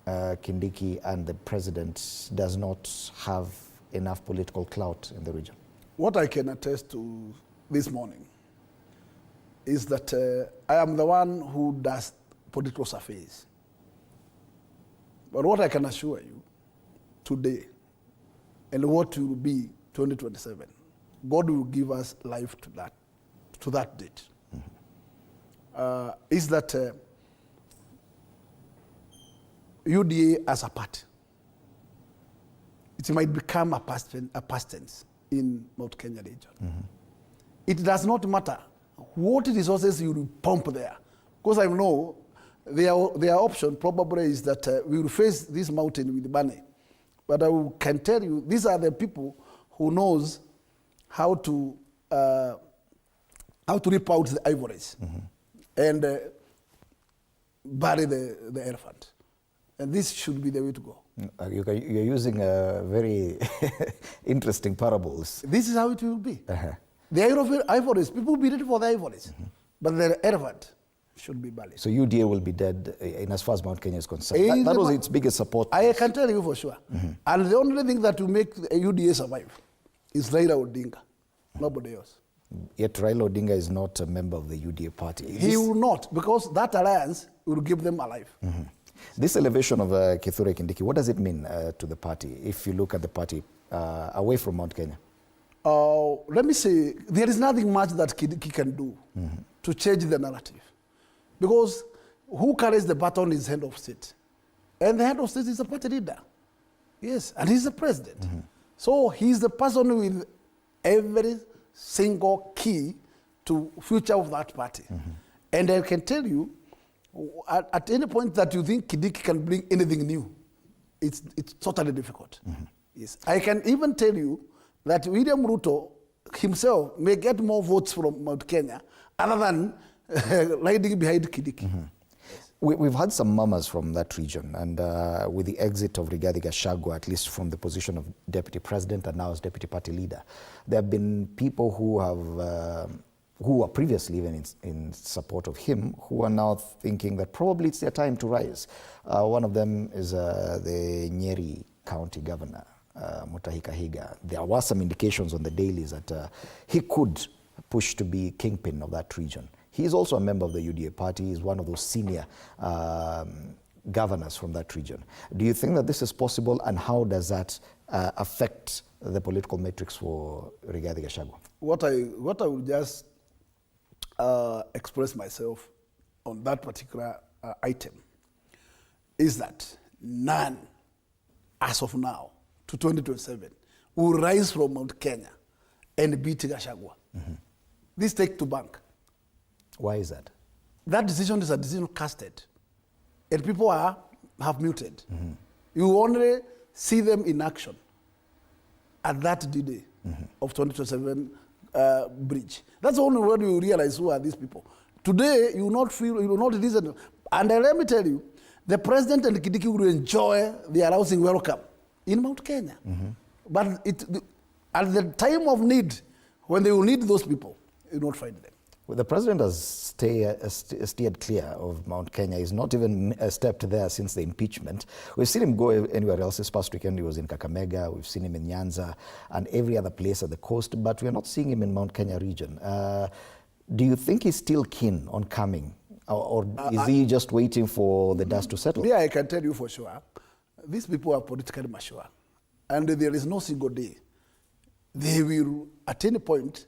Kindiki and the president does not have enough political clout in the region? What I can attest to this morning is that I am the one who does political surveys. But what I can assure you today, and what will be 2027, God will give us life to that date. Is that UDA as a party, it might become a past tense in Mount Kenya region. It does not matter what resources you will pump there, because I know their option probably is that we will face this mountain with money. But I can tell you, these are the people who knows how to rip out the ivories and bury the elephant. And this should be the way to go. You're using very interesting parables. This is how it will be. The ivories, people will be ready for the ivories, but the elephant should be buried. So UDA will be dead in as far as Mount Kenya is concerned. That was its biggest support. I can tell you for sure. And the only thing that will make UDA survive is Raila Odinga, nobody else. Yet Raila Odinga is not a member of the UDA party. He will not, because that alliance will keep them alive. This elevation of Kithure Kindiki, what does it mean to the party if you look at the party away from Mount Kenya? Let me say, there is nothing much that Kindiki can do to change the narrative. Because who carries the baton is head of state. And the head of state is the party leader. Yes, and he's the president. So he's the person with every single key to future of that party. And I can tell you, at any point that you think Kindiki can bring anything new, it's totally difficult. Yes, I can even tell you that William Ruto himself may get more votes from Mount Kenya other than riding behind Kindiki. We've had some murmurs from that region, and with the exit of Rigathi Gachagua, at least from the position of deputy president and now as deputy party leader, there have been people who were previously even in support of him, who are now thinking that probably it's their time to rise. One of them is the Nyeri County Governor, Mutahi Kahiga. There were some indications on the dailies that he could push to be kingpin of that region. He is also a member of the UDA party. He's one of those senior governors from that region. Do you think that this is possible, and how does that affect the political matrix for Rigathi Gachagua? What I will just express myself on that particular item is that none, as of now, to 2027, will rise from Mount Kenya and beat Gachagua. This take to bank. Why is that? That decision is a decision casted, and people have muted. You only see them in action at that D-Day of 2027 bridge. That's the only way you realize who are these people. Today, you will not listen. And let me tell you, the president and Kindiki will enjoy their housing welcome in Mount Kenya. But at the time of need, when they will need those people, you will not find them. Well, the president has steered clear of Mount Kenya. He's not even stepped there since the impeachment. We've seen him go anywhere else. This past weekend, he was in Kakamega. We've seen him in Nyanza and every other place at the coast, but we're not seeing him in Mount Kenya region. Do you think he's still keen on coming, or is he just waiting for the dust to settle? Yeah, I can tell you for sure. These people are politically mature, and there is no single day they will, at any point,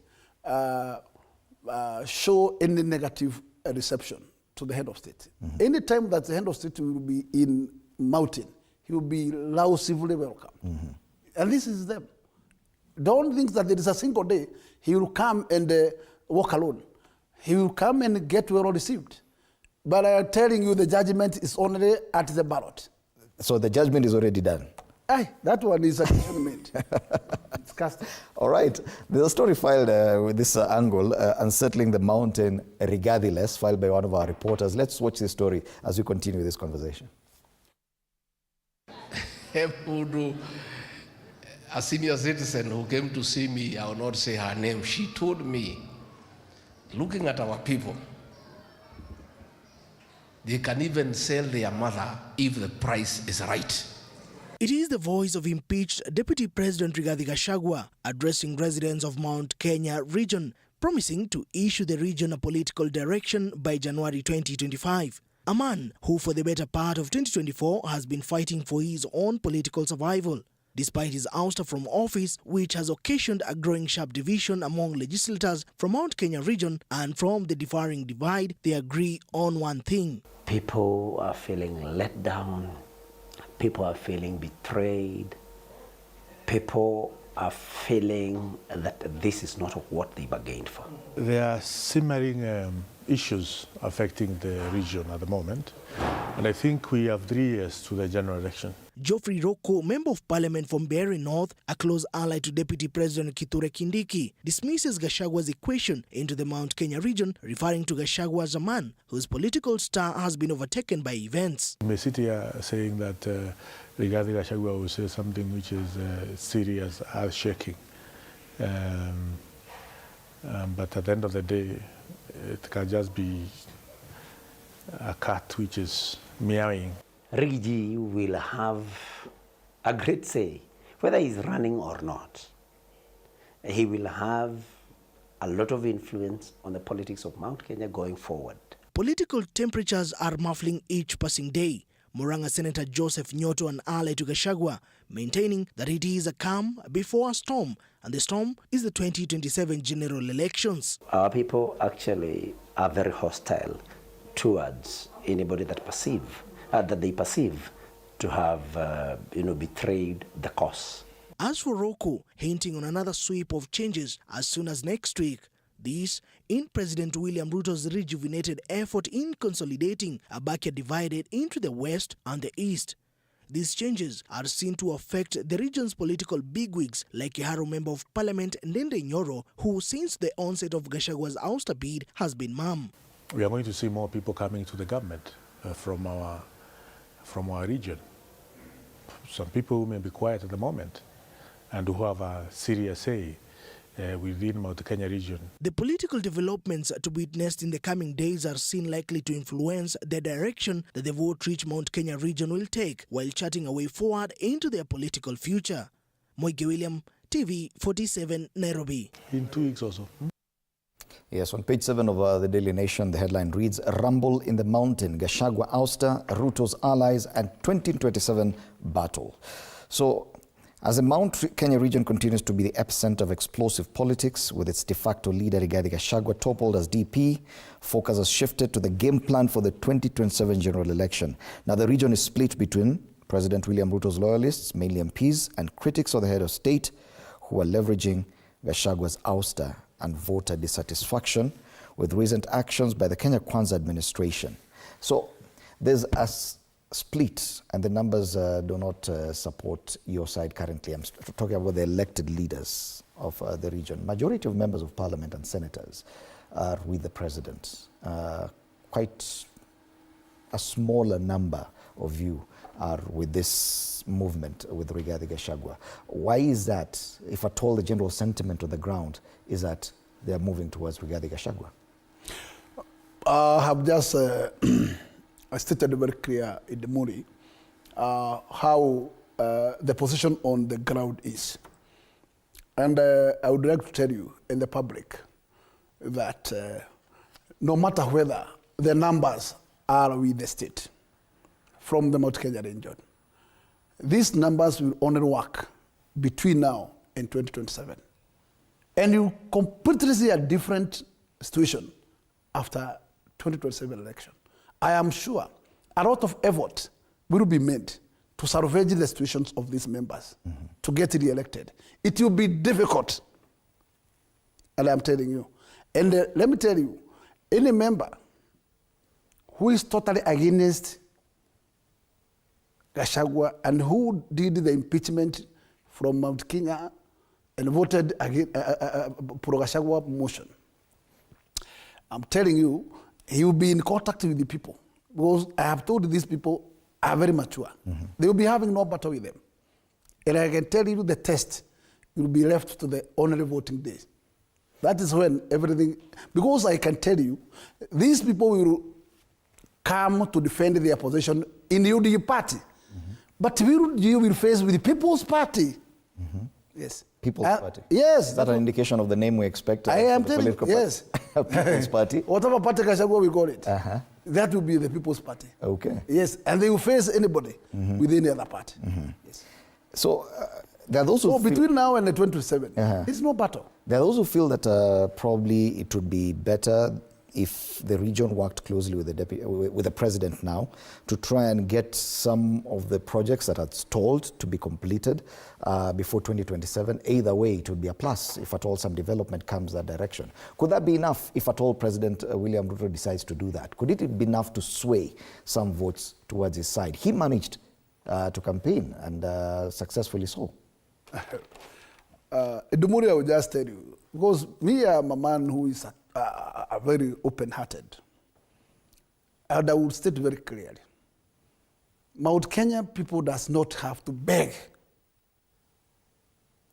show any negative reception to the head of state. Any time that the head of state will be in mountain, he will be loudly welcome. And this is them. Don't think that there is a single day he will come and walk alone. He will come and get well received. But I am telling you, the judgment is only at the ballot. So the judgment is already done? Aye, that one is a decision made. It's casted. All right. There's a story filed with this angle, Unsettling the Mountain Regardless, filed by one of our reporters. Let's watch this story as we continue this conversation. A senior citizen who came to see me, I will not say her name, she told me, looking at our people, they can even sell their mother if the price is right. It is the voice of impeached Deputy President Rigathi Gachagua addressing residents of Mount Kenya region, promising to issue the region a political direction by January 2025. a man who for the better part of 2024 has been fighting for his own political survival. Despite his ouster from office, which has occasioned a growing sharp division among legislators from Mount Kenya region and from the differing divide, they agree on one thing. People are feeling let down. People are feeling betrayed. People are feeling that this is not what they bargained for. There are simmering issues affecting the region at the moment, and I think we have 3 years to the general election. Geoffrey Roko, Member of Parliament from Mbeere North, a close ally to Deputy President Kithure Kindiki, dismisses Gachagua's equation into the Mount Kenya region, referring to Gachagua as a man whose political star has been overtaken by events. You may sit here saying that regarding Gachagua will say something which is serious, earth-shaking. But at the end of the day, it can just be a cat which is meowing. Rigi will have a great say, whether he's running or not. He will have a lot of influence on the politics of Mount Kenya going forward. Political temperatures are muffling each passing day. Murang'a Senator Joseph Nyoto, an ally to Gachagua, maintaining that it is a calm before a storm, and the storm is the 2027 general elections. Our people actually are very hostile towards anybody that they perceive to have, betrayed the cause. As for Roko, hinting on another sweep of changes as soon as next week, this in President William Ruto's rejuvenated effort in consolidating a backyard divided into the west and the east. These changes are seen to affect the region's political bigwigs like Kiharu Member of Parliament Ndende Nyoro, who since the onset of Gachagua's ouster bid has been mum. We are going to see more people coming to the government from our region. Some people who may be quiet at the moment and who have a serious say within Mount Kenya region. The political developments to be witnessed in the coming days are seen likely to influence the direction that the vote-rich Mount Kenya region will take while charting a way forward into their political future. Moige William, TV 47, Nairobi. In 2 weeks or so. Yes, on page 7 of the Daily Nation, the headline reads, "Rumble in the Mountain, Gachagua ouster, Ruto's allies and 2027 battle." So, as the Mount Kenya region continues to be the epicenter of explosive politics, with its de facto leader Rigathi Gachagua toppled as DP, focus has shifted to the game plan for the 2027 general election. Now, the region is split between President William Ruto's loyalists, mainly MPs, and critics of the head of state, who are leveraging Gachagua's ouster and voter dissatisfaction with recent actions by the Kenya Kwanza administration. So there's a split, and the numbers do not support your side currently. I'm talking about the elected leaders of the region. Majority of members of parliament and senators are with the president. Quite a smaller number of you are with this movement with Rigathi Gachagua. Why is that, if at all the general sentiment on the ground is that they are moving towards Rigathi Gachagua? I have just stated very clear in the morning how the position on the ground is. And I would like to tell you in the public that no matter whether the numbers are with the state from the Mount Kenya region, these numbers will only work between now and 2027. And you completely see a different situation after 2027 election. I am sure a lot of effort will be made to salvage the situations of these members to get re-elected. It will be difficult, and I'm telling you. And let me tell you, any member who is totally against Gachagua and who did the impeachment from Mount Kenya and voted against pro-Gachagua motion, I'm telling you, he will be in contact with the people. Because I have told these people are very mature. They will be having no battle with them. And I can tell you the test will be left to the only voting days. That is when everything, because I can tell you, these people will come to defend their position in the UDU party. But you will face with the People's Party. Yes. People's Party? Yes. Is that an indication of the name we expect? I am telling you, yes. People's Party. Whatever party Gachagua we call it. that will be the People's Party. Okay. Yes, and they will face anybody with any other party. Yes. So there are those who feel, between now and the 27, it's no battle. There are those who feel that probably it would be better if the region worked closely with the president now to try and get some of the projects that are stalled to be completed before 2027. Either way, it would be a plus if at all some development comes that direction. Could that be enough if at all President William Ruto decides to do that? Could it be enough to sway some votes towards his side? He managed to campaign and successfully so. Edumuri, I will just tell you, because me, I'm a man who is very open-hearted. And I will state very clearly, Mount Kenya people does not have to beg.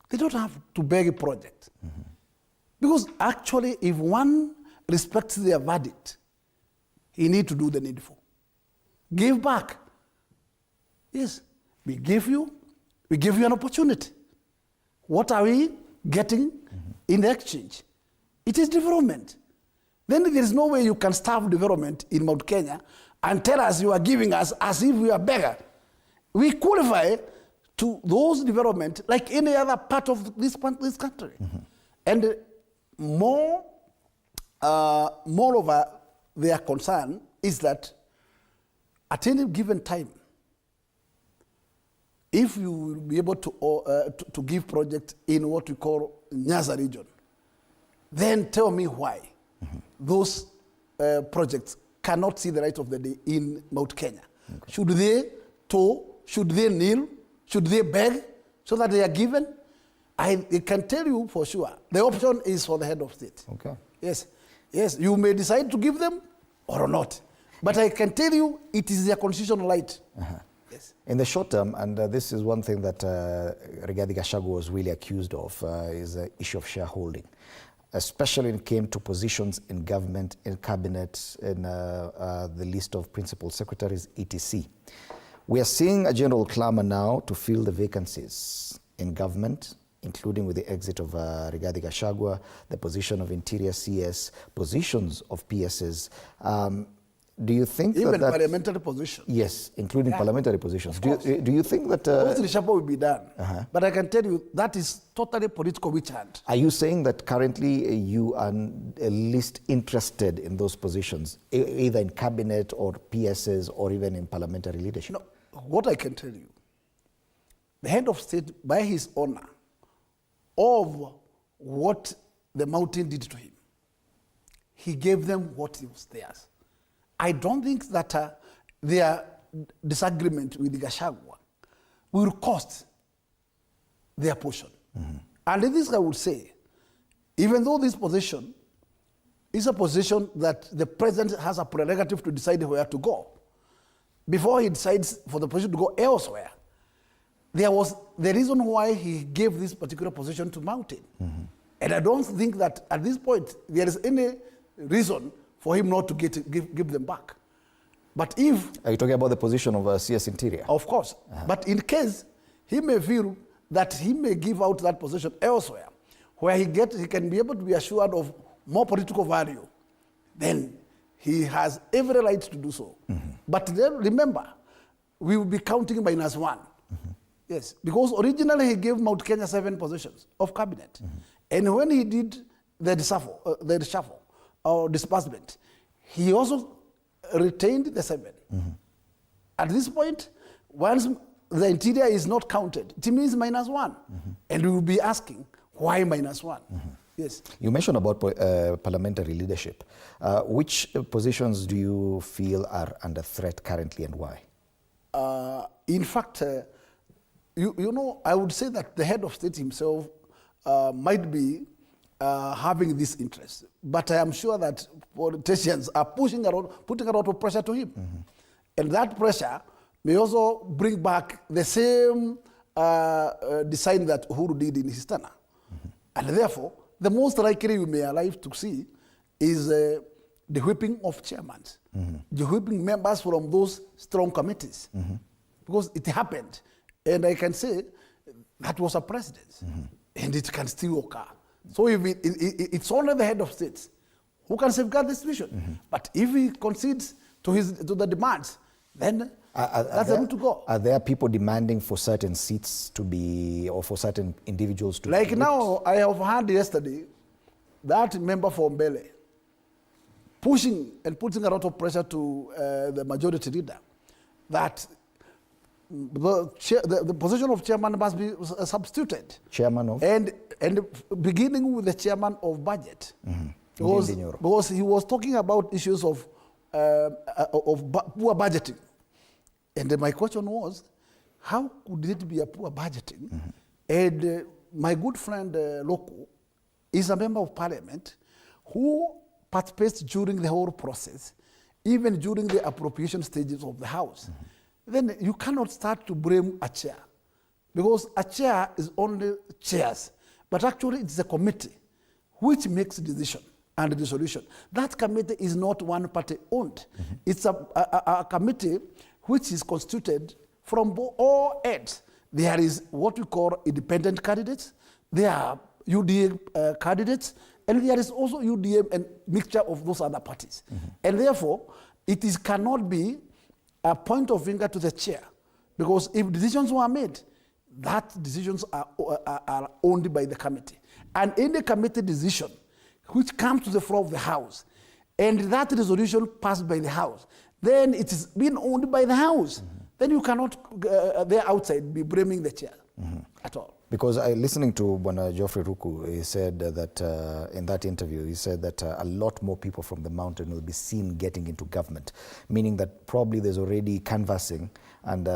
They don't have to beg a project. Because actually, if one respects their verdict, he need to do the needful. Give back. Yes, we give you an opportunity. What are we getting in exchange? It is development. Then there is no way you can starve development in Mount Kenya and tell us you are giving us as if we are beggar. We qualify to those development like any other part of this country. And moreover, their concern is that at any given time, if you will be able to give projects in what we call Nyanza region, then tell me why those projects cannot see the light of the day in Mount Kenya. Okay. Should they tow? Should they kneel? Should they beg so that they are given? I can tell you for sure, the option is for the head of state. Okay. Yes, yes, you may decide to give them or not. But I can tell you, it is their constitutional right. Yes. In the short term, and this is one thing that Rigathi Gachagua was really accused of, is the issue of shareholding, especially when it came to positions in government, in cabinet, in the list of principal secretaries, etc. We are seeing a general clamor now to fill the vacancies in government, including with the exit of Rigathi Gachagua, the position of Interior CS, positions of PSs. Do you think even that parliamentary positions? Yes, including parliamentary positions. Do you think that most reshuffle will be done? But I can tell you that is totally political witch hunt. Are you saying that currently you are least interested in those positions, either in cabinet or PSs or even in parliamentary leadership? No, what I can tell you, the head of state, by his honor of what the mountain did to him, he gave them what was theirs. I don't think that their disagreement with Gachagua will cost their portion. And this I would say, even though this position is a position that the president has a prerogative to decide where to go, before he decides for the position to go elsewhere, there was the reason why he gave this particular position to Mountain. And I don't think that at this point there is any reason for him not to give them back. But if... Are you talking about the position of CS Interior? Of course. But in case he may feel that he may give out that position elsewhere, where he can be able to be assured of more political value, then he has every right to do so. But then remember, we will be counting -1. Yes, because originally he gave Mount Kenya 7 positions of cabinet. And when he did the reshuffle, or disbursement, he also retained the 7. At this point, once the Interior is not counted, it means -1. And we will be asking, why -1? Yes. You mentioned about parliamentary leadership. Which positions do you feel are under threat currently and why? In fact, you know, I would say that the head of state himself might be having this interest. But I am sure that politicians are putting a lot of pressure to him. And that pressure may also bring back the same design that Uhuru did in his tenure. And therefore, the most likely you may arrive to see is the whipping of chairmen, the whipping members from those strong committees. Because it happened. And I can say that was a precedent. And it can still occur. So if it's only the head of state who can safeguard the situation. But if he concedes to the demands, then that's the route to go. Are there people demanding for certain seats to be, or for certain individuals to be? Like now, I have heard yesterday that member for Mbele pushing and putting a lot of pressure to the majority leader that the position of chairman must be substituted. Chairman of? And beginning with the chairman of budget. Because he was talking about issues of poor budgeting. And my question was, how could it be a poor budgeting? And my good friend Loco is a member of parliament who participates during the whole process, even during the appropriation stages of the house. Then you cannot start to blame a chair, because a chair is only chairs, but actually it's a committee which makes decision and resolution. That committee is not one party owned. It's a committee which is constituted from all ends. There is what we call independent candidates, there are UDA candidates, and there is also UDA and mixture of those other parties. And therefore, it cannot be a point of finger to the chair, because if decisions were made, that decisions are owned by the committee. And any committee decision which comes to the floor of the House, and that resolution passed by the House, then it is being owned by the House. Then you cannot, there outside, be blaming the chair at all. Because listening to Geoffrey Ruku, he said that in that interview, he said that a lot more people from the mountain will be seen getting into government, meaning that probably there's already canvassing and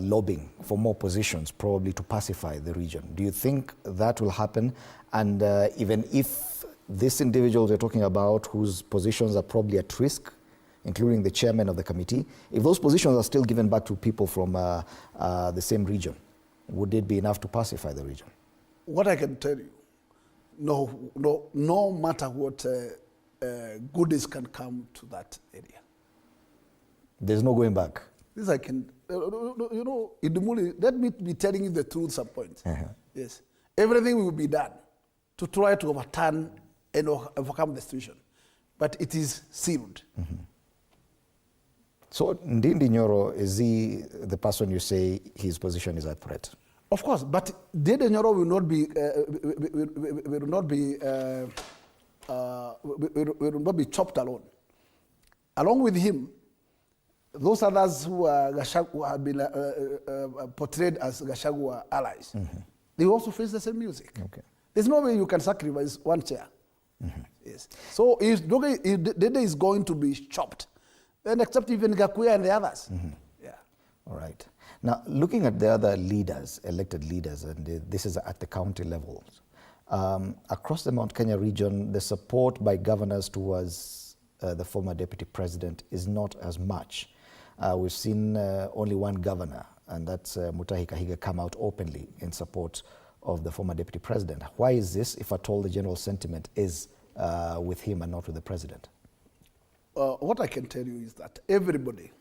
lobbying for more positions, probably to pacify the region. Do you think that will happen? And even if these individuals we're talking about, whose positions are probably at risk, including the chairman of the committee, if those positions are still given back to people from the same region, would it be enough to pacify the region? What I can tell you, no matter what goodies can come to that area. There's no going back. This I can, Idumuli, let me be telling you the truth at some point. Yes, everything will be done to try to overturn and overcome the situation, but it is sealed. So Ndindi Nyoro, is he the person you say his position is at threat? Of course, but Ndindi Nyoro will not be chopped alone. Along with him, those others who have been portrayed as Gachagua allies, they also face the same music. There's no way you can sacrifice one chair. Yes. So if Ndindi is going to be chopped, then except even Gakuya and the others. Yeah. All right. Now, looking at the other leaders, elected leaders, and this is at the county level, across the Mount Kenya region, the support by governors towards the former deputy president is not as much. We've seen only one governor, and that's Mutahi Kahiga, come out openly in support of the former deputy president. Why is this, if at all the general sentiment is with him and not with the president? What I can tell you is that everybody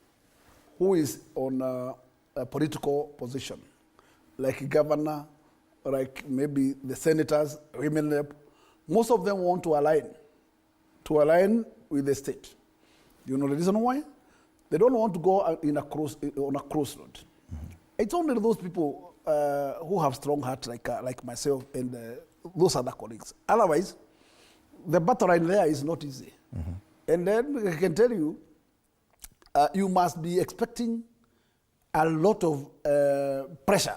who is on a political position, like governor, like maybe the senators, women rep, most of them want to align with the state. You know the reason why? They don't want to go on a crossroad. It's only those people who have strong hearts like myself and those other colleagues. Otherwise, the battle line there is not easy. And then I can tell you, you must be expecting a lot of pressure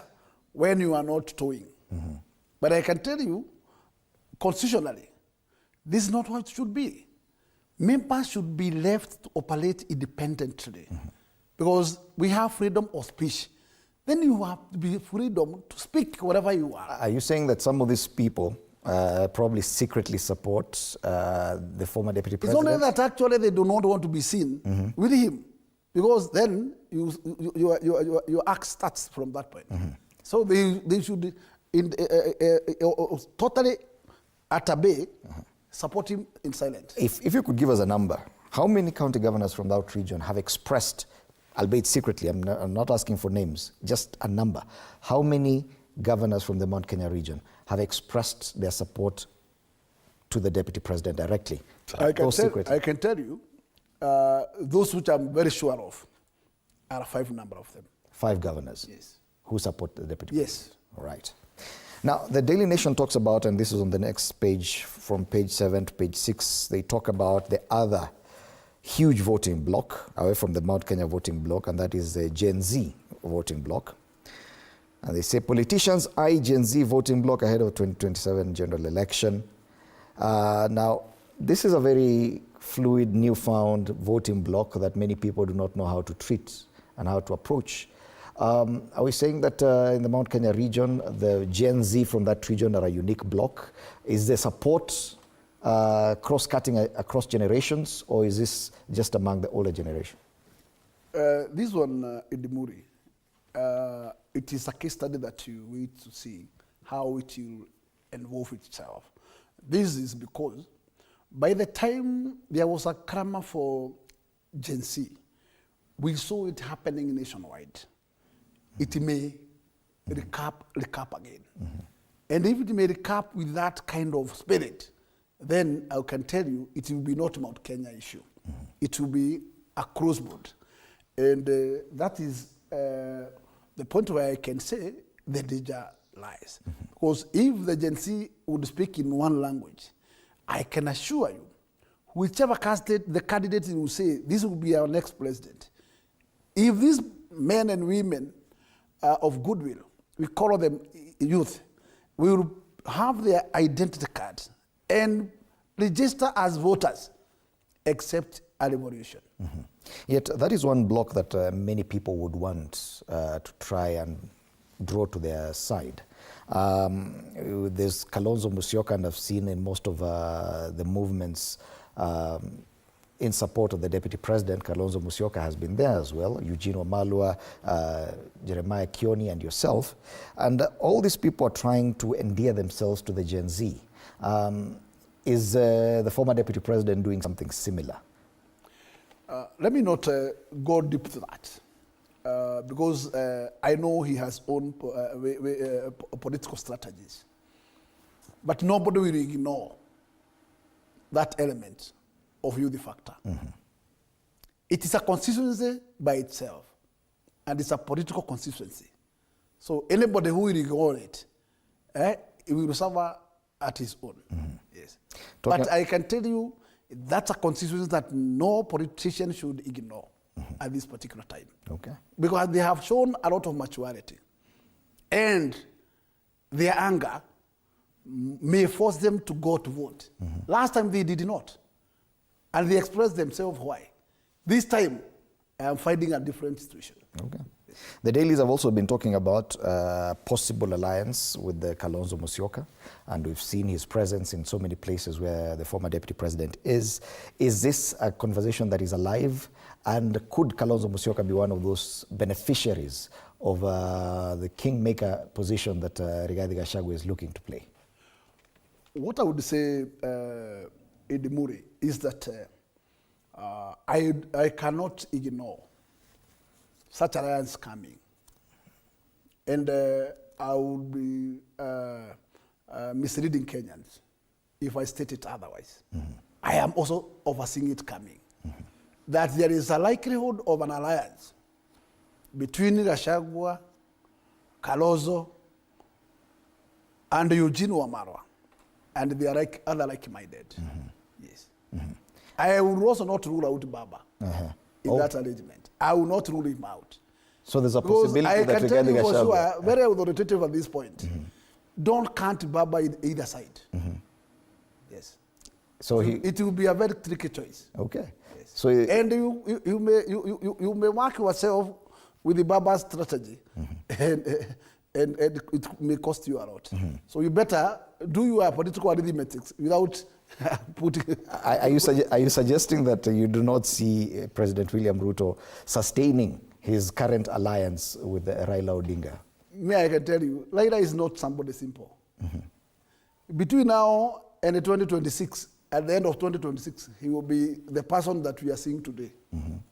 when you are not towing. But I can tell you, constitutionally, this is not what it should be. Members should be left to operate independently because we have freedom of speech. Then you have to be freedom to speak whatever you are. Are you saying that some of these people probably secretly support the former deputy president? It's only that actually they do not want to be seen with him, because then your act starts from that point. So they should totally at a bay support him in silence. If you could give us a number, how many county governors from that region have expressed, albeit secretly, I'm not asking for names, just a number, how many governors from the Mount Kenya region have expressed their support to the deputy president directly? I can tell you those which I'm very sure of are 5 number of them. 5 governors? Yes. Who support the deputy? Yes. All right. Now, the Daily Nation talks about, and this is on the next page, from page 7 to page 6, they talk about the other huge voting bloc, away from the Mount Kenya voting bloc, and that is the Gen Z voting bloc. And they say politicians eye Gen Z voting bloc ahead of 2027 general election. Now, this is a very fluid, newfound voting bloc that many people do not know how to treat and how to approach. Are we saying that in the Mount Kenya region, the Gen Z from that region are a unique bloc? Is there support cross-cutting across generations, or is this just among the older generation? This one, Idimuri, it is a case study that you need to see how it will involve itself. This is because by the time there was a clamor for Gen Z, we saw it happening nationwide. It may recap again. And if it may recap with that kind of spirit, then I can tell you it will be not Mount Kenya issue. It will be a crossboard. And that is the point where I can say the danger lies. Because if the Gen Z would speak in one language, I can assure you, whichever the candidate will say, this will be our next president. If these men and women of goodwill, we call them youth, will have their identity card and register as voters, except a revolution. Yet that is one block that many people would want to try and draw to their side. There's Kalonzo Musyoka, and I've seen in most of the movements in support of the deputy president, Kalonzo Musyoka has been there as well, Eugene Wamalwa, Jeremiah Kioni, and yourself. And all these people are trying to endear themselves to the Gen Z. Is the former deputy president doing something similar? Let me not go deep to that, because I know he has own political strategies. But nobody will ignore that element of youth factor. It is a constituency by itself, and it's a political constituency. So anybody who will ignore it, it will suffer at his own. Yes. But I can tell you, that's a constituency that no politician should ignore at this particular time. Okay. Because they have shown a lot of maturity. And their anger may force them to go to vote. Last time they did not. And they expressed themselves why. This time, I am finding a different situation. Okay. The dailies have also been talking about possible alliance with the Kalonzo Musyoka, and we've seen his presence in so many places where the former deputy president is. Is this a conversation that is alive, and could Kalonzo Musyoka be one of those beneficiaries of the kingmaker position that Rigathi Gachagua is looking to play? What I would say, Edimuri, is that I cannot ignore such alliance coming. And I would be misleading Kenyans if I state it otherwise. I am also overseeing it coming. That there is a likelihood of an alliance between Gachagua, Kalonzo, and Eugene Wamalwa, and they are other like-minded. Yes. I will also not rule out Baba in that arrangement. I will not rule him out. So there's a possibility I that can tell you for Gachagua, sure, very authoritative at this point. Don't count Baba either side. Yes. So it will be a very tricky choice. Okay. Yes. So and you may mark yourself with the Baba strategy, and it may cost you a lot. So you better do your political arithmetics without putting. Are you suggesting that you do not see President William Ruto sustaining his current alliance with Raila Odinga? Me, I can tell you, Raila is not somebody simple. Between now and 2026, at the end of 2026, he will be the person that we are seeing today.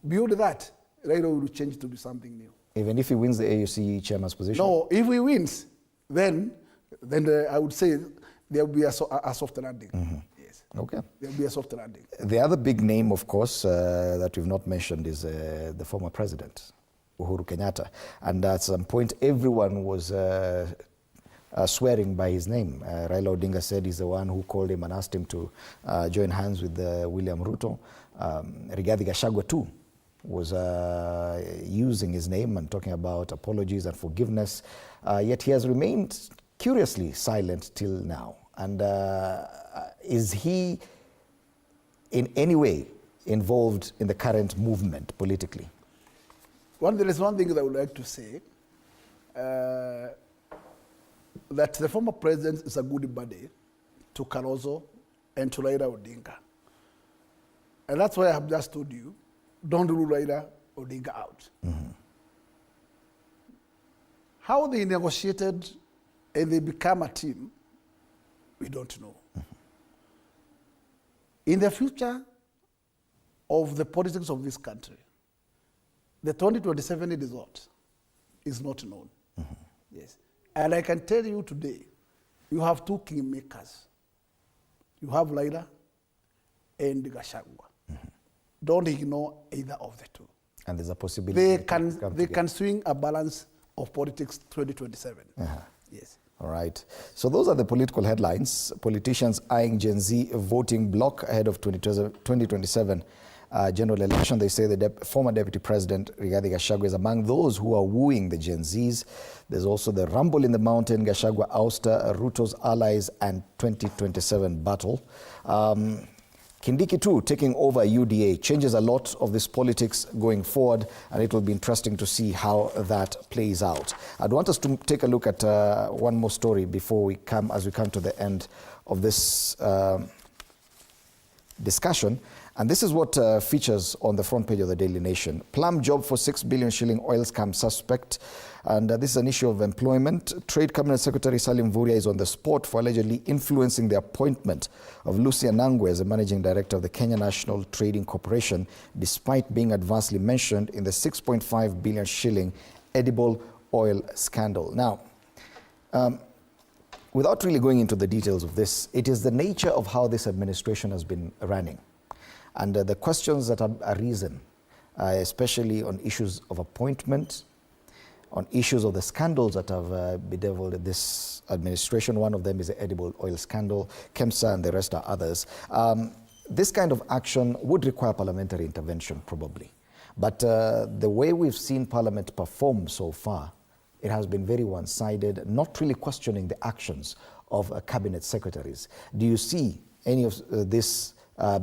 Beyond that, Raila will change to be something new. Even if he wins the AUC chairman's position? No, if he wins, then I would say there will be a soft landing. Yes. Okay. There'll be a soft landing. The other big name, of course, that we've not mentioned is the former president, Uhuru Kenyatta. And at some point, everyone was swearing by his name. Raila Odinga said he's the one who called him and asked him to join hands with William Ruto. Rigathi Gachagua too was using his name and talking about apologies and forgiveness. Yet he has remained curiously silent till now. And is he in any way involved in the current movement politically? There is one thing that I would like to say, that the former president is a good buddy to Kalonzo and to Raila Odinga. And that's why I have just told you, don't rule Raila Odinga out. Mm-hmm. How they negotiated and they become a team, we don't know. Mm-hmm. In the future of the politics of this country, the 2027 result is not known. Mm-hmm. Yes. And I can tell you today, you have two kingmakers. You have Raila and Gachagua. Mm-hmm. Don't ignore either of the two. And there's a possibility they can swing a balance of politics 2027. Uh-huh. Yes. All right. So those are the political headlines. Politicians eyeing Gen Z voting bloc ahead of 2027 general election. They say the former Deputy President Rigathi Gachagua is among those who are wooing the Gen Zs. There's also the rumble in the mountain, Gachagua ouster, Ruto's allies, and 2027 battle. Kindiki too, taking over UDA, changes a lot of this politics going forward, and it will be interesting to see how that plays out. I'd want us to take a look at one more story before we come to the end of this discussion. And this is what features on the front page of the Daily Nation. Plum job for 6 billion shilling oil scam suspect. And this is an issue of employment. Trade Cabinet Secretary Salim Vuria is on the spot for allegedly influencing the appointment of Lucia Nangwe as the managing director of the Kenya National Trading Corporation, despite being adversely mentioned in the 6.5 billion shilling edible oil scandal. Now, without really going into the details of this, it is the nature of how this administration has been running. And the questions that are arisen, especially on issues of appointment, on issues of the scandals that have bedeviled this administration. One of them is the edible oil scandal, KEMSA, and the rest are others. This kind of action would require parliamentary intervention, probably. But the way we've seen Parliament perform so far, it has been very one-sided, not really questioning the actions of cabinet secretaries. Do you see any of this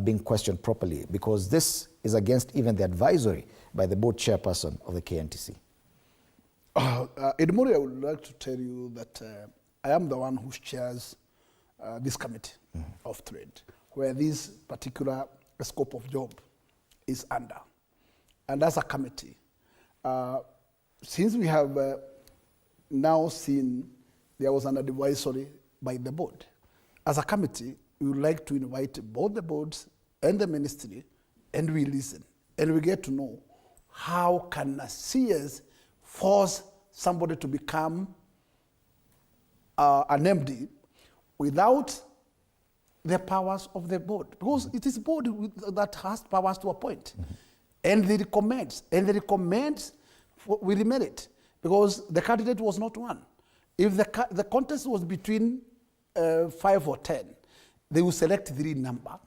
being questioned properly? Because this is against even the advisory by the board chairperson of the KNTC. Edmori, I would like to tell you that I am the one who chairs this committee of trade, where this particular scope of job is under. And as a committee, since we have now seen there was an advisory by the board, as a committee, we would like to invite both the boards and the ministry, and we listen, and we get to know how can a CS force somebody to become an MD without the powers of the board, because it is board that has powers to appoint. And they recommend with merit, because the candidate was not one. If the contest was between 5 or 10, they will select 3 number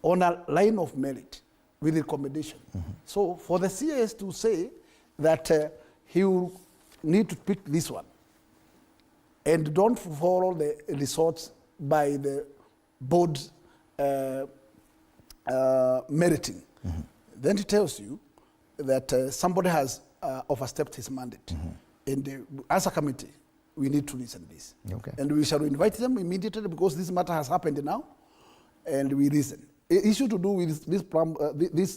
on a line of merit with recommendation. So for the CS to say that he will need to pick this one and don't follow the results by the board meriting, then it tells you that somebody has overstepped his mandate. And as a committee, we need to listen to this. Okay. And we shall invite them immediately, because this matter has happened now, and we listen. Issue to do with this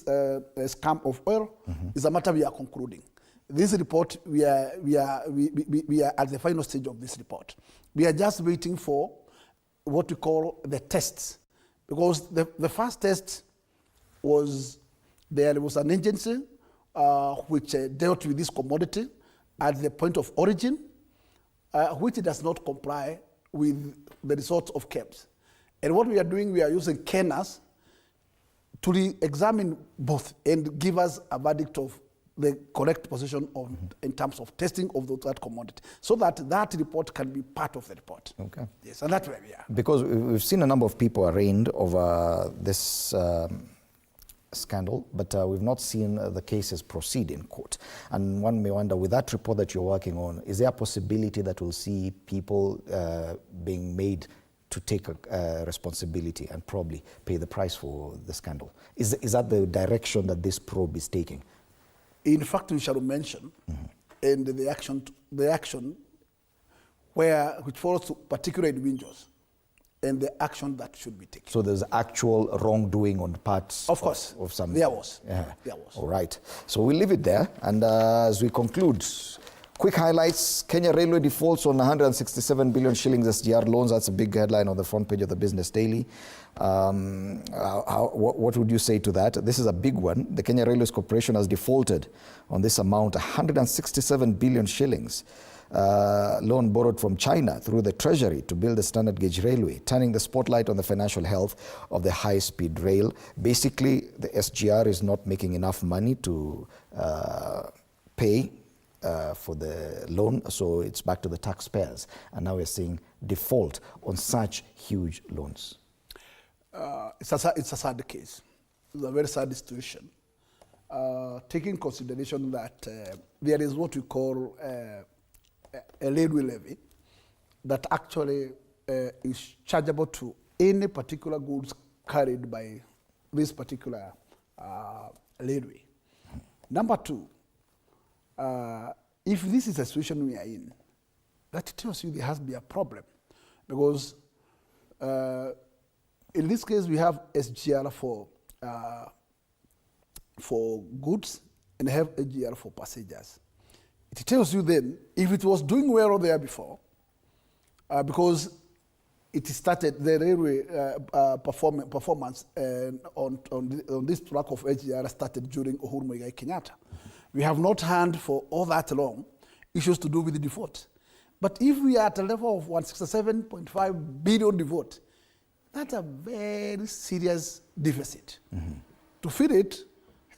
scam of oil is a matter we are concluding. This report, we are at the final stage of this report. We are just waiting for what we call the tests, because the first test was there was an agency which dealt with this commodity at the point of origin, which does not comply with the results of KEBS. And what we are doing, we are using Kenas to re-examine both and give us a verdict of the correct position of, in terms of testing of that commodity, so that report can be part of the report. Okay. Yes, and that's where we are. Because we've seen a number of people arraigned over this scandal, but we've not seen the cases proceed in court. And one may wonder, with that report that you're working on, is there a possibility that we'll see people being made to take responsibility and probably pay the price for the scandal? Is that the direction that this probe is taking? In fact, we shall mention, and the action which follows to particular individuals, and the action that should be taken. So there's actual wrongdoing on parts of course of some. There was. Yeah. There was. All right. So we'll leave it there. And as we conclude, quick highlights: Kenya Railway defaults on 167 billion shillings SGR loans. That's a big headline on the front page of the Business Daily. What would you say to that? This is a big one. The Kenya Railways Corporation has defaulted on this amount, 167 billion shillings. Loan borrowed from China through the Treasury to build the standard gauge railway, turning the spotlight on the financial health of the high-speed rail. Basically, the SGR is not making enough money to pay for the loan, so it's back to the taxpayers. And now we're seeing default on such huge loans. It's a sad case. It's a very sad situation. Taking consideration that there is what we call a railway levy that actually is chargeable to any particular goods carried by this particular railway. Number two, if this is a situation we are in, that tells you there has to be a problem, because in this case we have SGR for goods and have SGR for passengers. It tells you then, if it was doing well there before, because it started, the railway performance on this track of SGR started during Uhuru Muigai Kenyatta. We have not had for all that long issues to do with the default. But if we are at a level of 167.5 billion default, that's a very serious deficit. To fill it,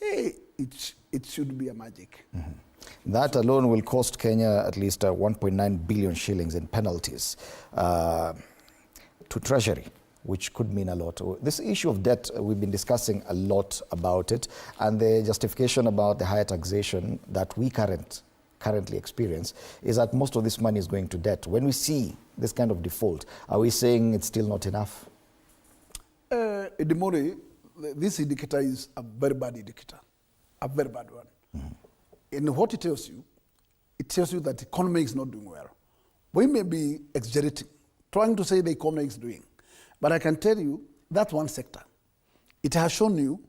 hey, it should be a magic. That alone will cost Kenya at least 1.9 billion shillings in penalties to Treasury, which could mean a lot. This issue of debt, we've been discussing a lot about it, and the justification about the higher taxation that we currently experience is that most of this money is going to debt. When we see this kind of default, are we saying it's still not enough? Edimori, this indicator is a very bad indicator, a very bad one. And what it tells you that the economy is not doing well. We may be exaggerating, trying to say the economy is doing, but I can tell you that's one sector. It has shown you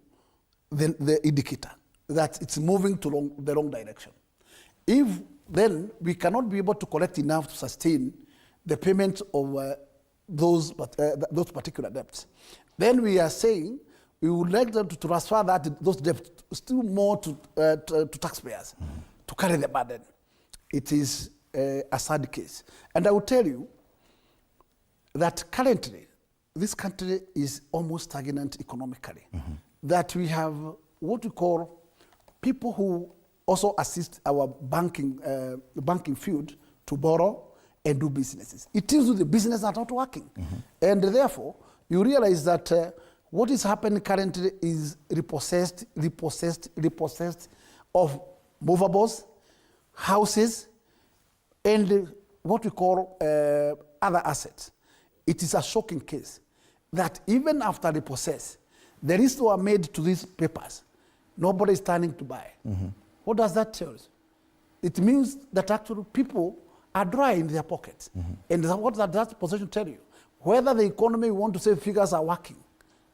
the indicator that it's moving to the wrong direction. If then we cannot be able to collect enough to sustain the payment of those particular debts, then we are saying we would like them to transfer those debts still more to taxpayers to carry the burden. It is a sad case. And I will tell you that currently this country is almost stagnant economically. That we have what we call people who also assist our banking field to borrow and do businesses. It tells you the businesses are not working. And therefore, you realize that what is happening currently is repossessed of movables, houses, and what we call other assets. It is a shocking case that even after repossess, the risks were made to these papers. Nobody is turning to buy. What does that tell us? It means that actually people are dry in their pockets. And what does that position tell you? Whether the economy, we want to say figures are working,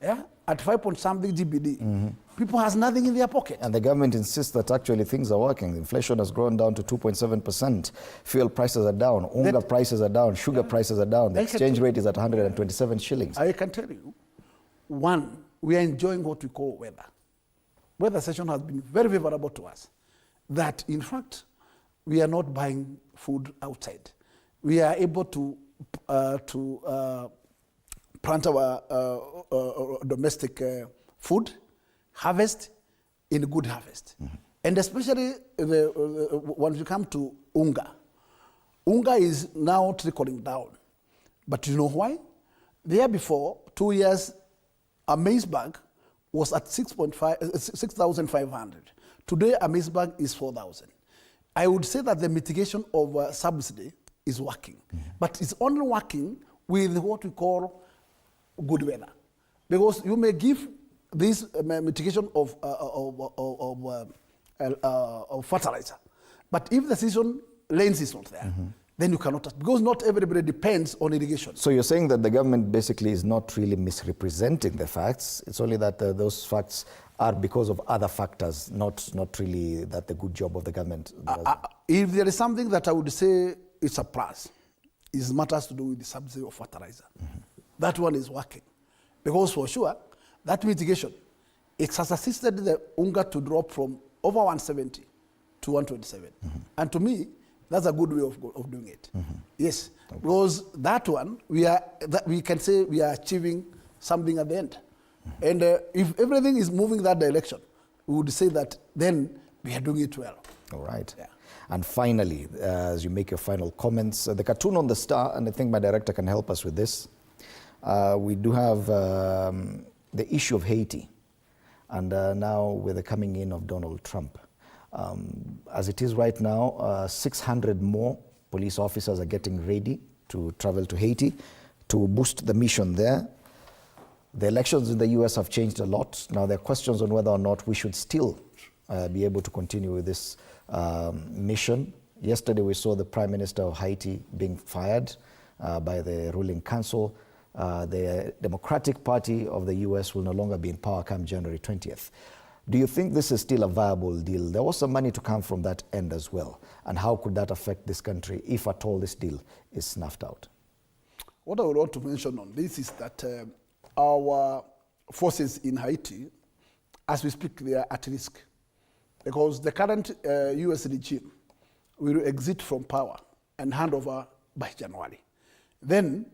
yeah, at 5-point-something GBD, people has nothing in their pocket. And the government insists that actually things are working. Inflation has gone down to 2.7%. Fuel prices are down. Unga prices are down. Sugar prices are down. The exchange rate is at 127 shillings. I can tell you, one, we are enjoying what we call weather. Weather session has been very favorable to us. That, in fact, we are not buying food outside. We are able to plant our domestic food, harvest in good harvest. And especially when you come to unga. Unga is now trickling down. But you know why? The year before, 2 years, a maize bag was at 6,500. Today, a maize bag is 4,000. I would say that the mitigation of subsidy is working. But it's only working with what we call good weather. Because you may give this mitigation of fertilizer. But if the season lens is not there, then you cannot, because not everybody depends on irrigation. So you're saying that the government basically is not really misrepresenting the facts. It's only that those facts are because of other factors, not really that the good job of the government does. If there is something that I would say it's a plus, it matters to do with the subsidy of fertilizer. That one is working. Because for sure, that mitigation, it has assisted the UNGA to drop from over 170 to 127. And to me, that's a good way of doing it. Yes, because that one, we can say we are achieving something at the end. And if everything is moving that direction, we would say that then we are doing it well. All right. Yeah. And finally, as you make your final comments, the cartoon on the Star, and I think my director can help us with this, we do have the issue of Haiti, and now with the coming in of Donald Trump. As it is right now, 600 more police officers are getting ready to travel to Haiti to boost the mission there. The elections in the US have changed a lot. Now there are questions on whether or not we should still be able to continue with this mission. Yesterday we saw the Prime Minister of Haiti being fired by the ruling council. The Democratic Party of the US will no longer be in power come January 20th. Do you think this is still a viable deal? There was some money to come from that end as well. And how could that affect this country if at all this deal is snuffed out? What I would want to mention on this is that our forces in Haiti, as we speak, they are at risk. Because the current US regime will exit from power and hand over by January. Then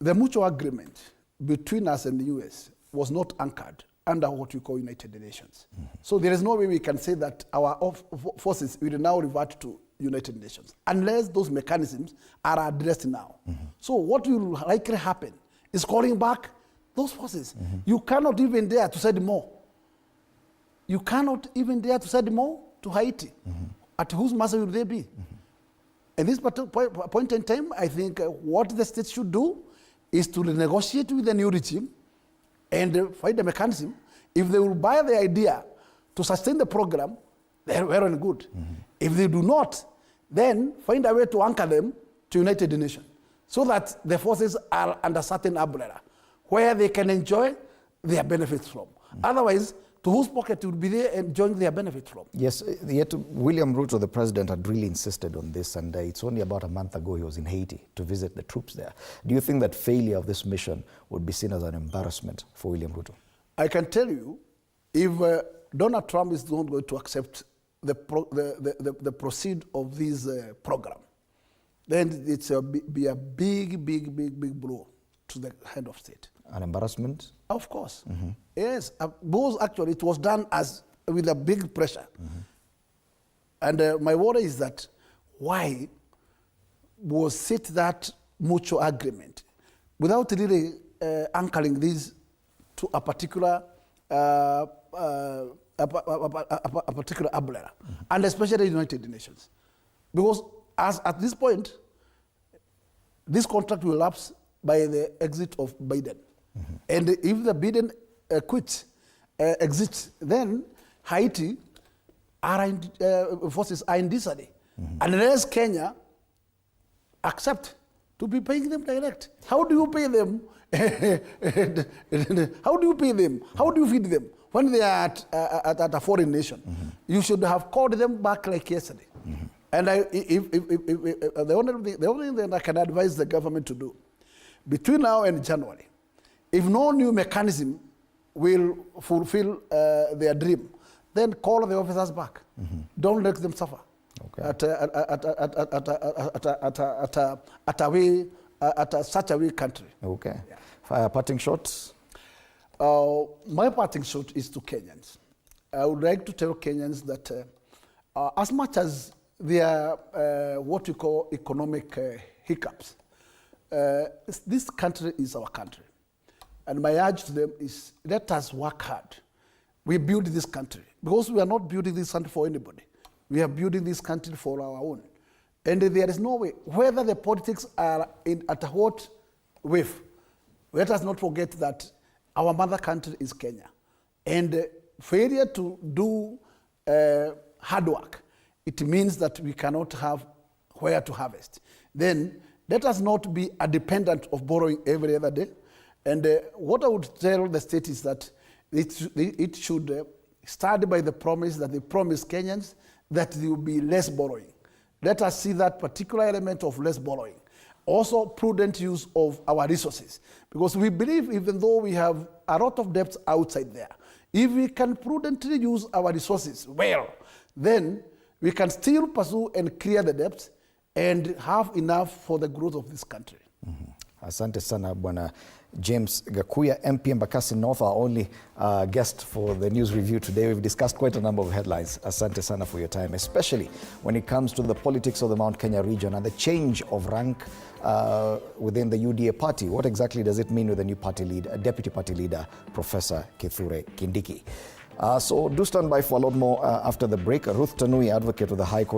the mutual agreement between us and the US was not anchored under what we call United Nations. So there is no way we can say that our forces will now revert to United Nations unless those mechanisms are addressed now. So what will likely happen is calling back those forces. You cannot even dare to send more. You cannot even dare to send more to Haiti. At whose mercy will they be? At this point in time, I think what the states should do is to negotiate with the new regime and find a mechanism. If they will buy the idea to sustain the program, they're well and good. If they do not, then find a way to anchor them to United Nations so that the forces are under certain umbrella where they can enjoy their benefits from. Otherwise, to whose pocket would be they enjoying their benefits from? Yes, yet William Ruto, the president, had really insisted on this, and it's only about a month ago he was in Haiti to visit the troops there. Do you think that failure of this mission would be seen as an embarrassment for William Ruto? I can tell you, if Donald Trump is not going to accept the proceed of this program, then it's be a big blow to the head of state. An embarrassment? Of course. Yes, because actually it was done with a big pressure. And my worry is that why was set that mutual agreement without really anchoring this to a particular umbrella, and especially the United Nations. Because at this point, this contract will lapse by the exit of Biden. And if the Biden exits, then Haiti forces are in disarray. Unless Kenya accept to be paying them direct. How do you pay them? How do you pay them? How do you feed them? When they are at a foreign nation, you should have called them back like yesterday. And the only thing that I can advise the government to do, between now and January, if no new mechanism will fulfill their dream, then call the officers back. Don't let them suffer at a way such a weak country. Okay. Parting shots? My parting shot is to Kenyans. I would like to tell Kenyans that as much as there are what we call economic hiccups, this country is our country. And my urge to them is, let us work hard. We build this country. Because we are not building this country for anybody. We are building this country for our own. And there is no way, whether the politics are at a hot wave, let us not forget that our mother country is Kenya. And failure to do hard work, it means that we cannot have where to harvest. Then let us not be a dependent of borrowing every other day. And what I would tell the state is that it should start by the promise that they promise Kenyans that there will be less borrowing. Let us see that particular element of less borrowing. Also, prudent use of our resources. Because we believe, even though we have a lot of debts outside there, if we can prudently use our resources well, then we can still pursue and clear the debts and have enough for the growth of this country. Asante sana Bwana James Gakuya, MP Embakasi North, our only guest for the news review today. We've discussed quite a number of headlines. Asante sana for your time, especially when it comes to the politics of the Mount Kenya region and the change of rank within the UDA party. What exactly does it mean with the new party leader, deputy party leader, Professor Kithure Kindiki? So do stand by for a lot more after the break. Ruth Tanui, advocate with the High Court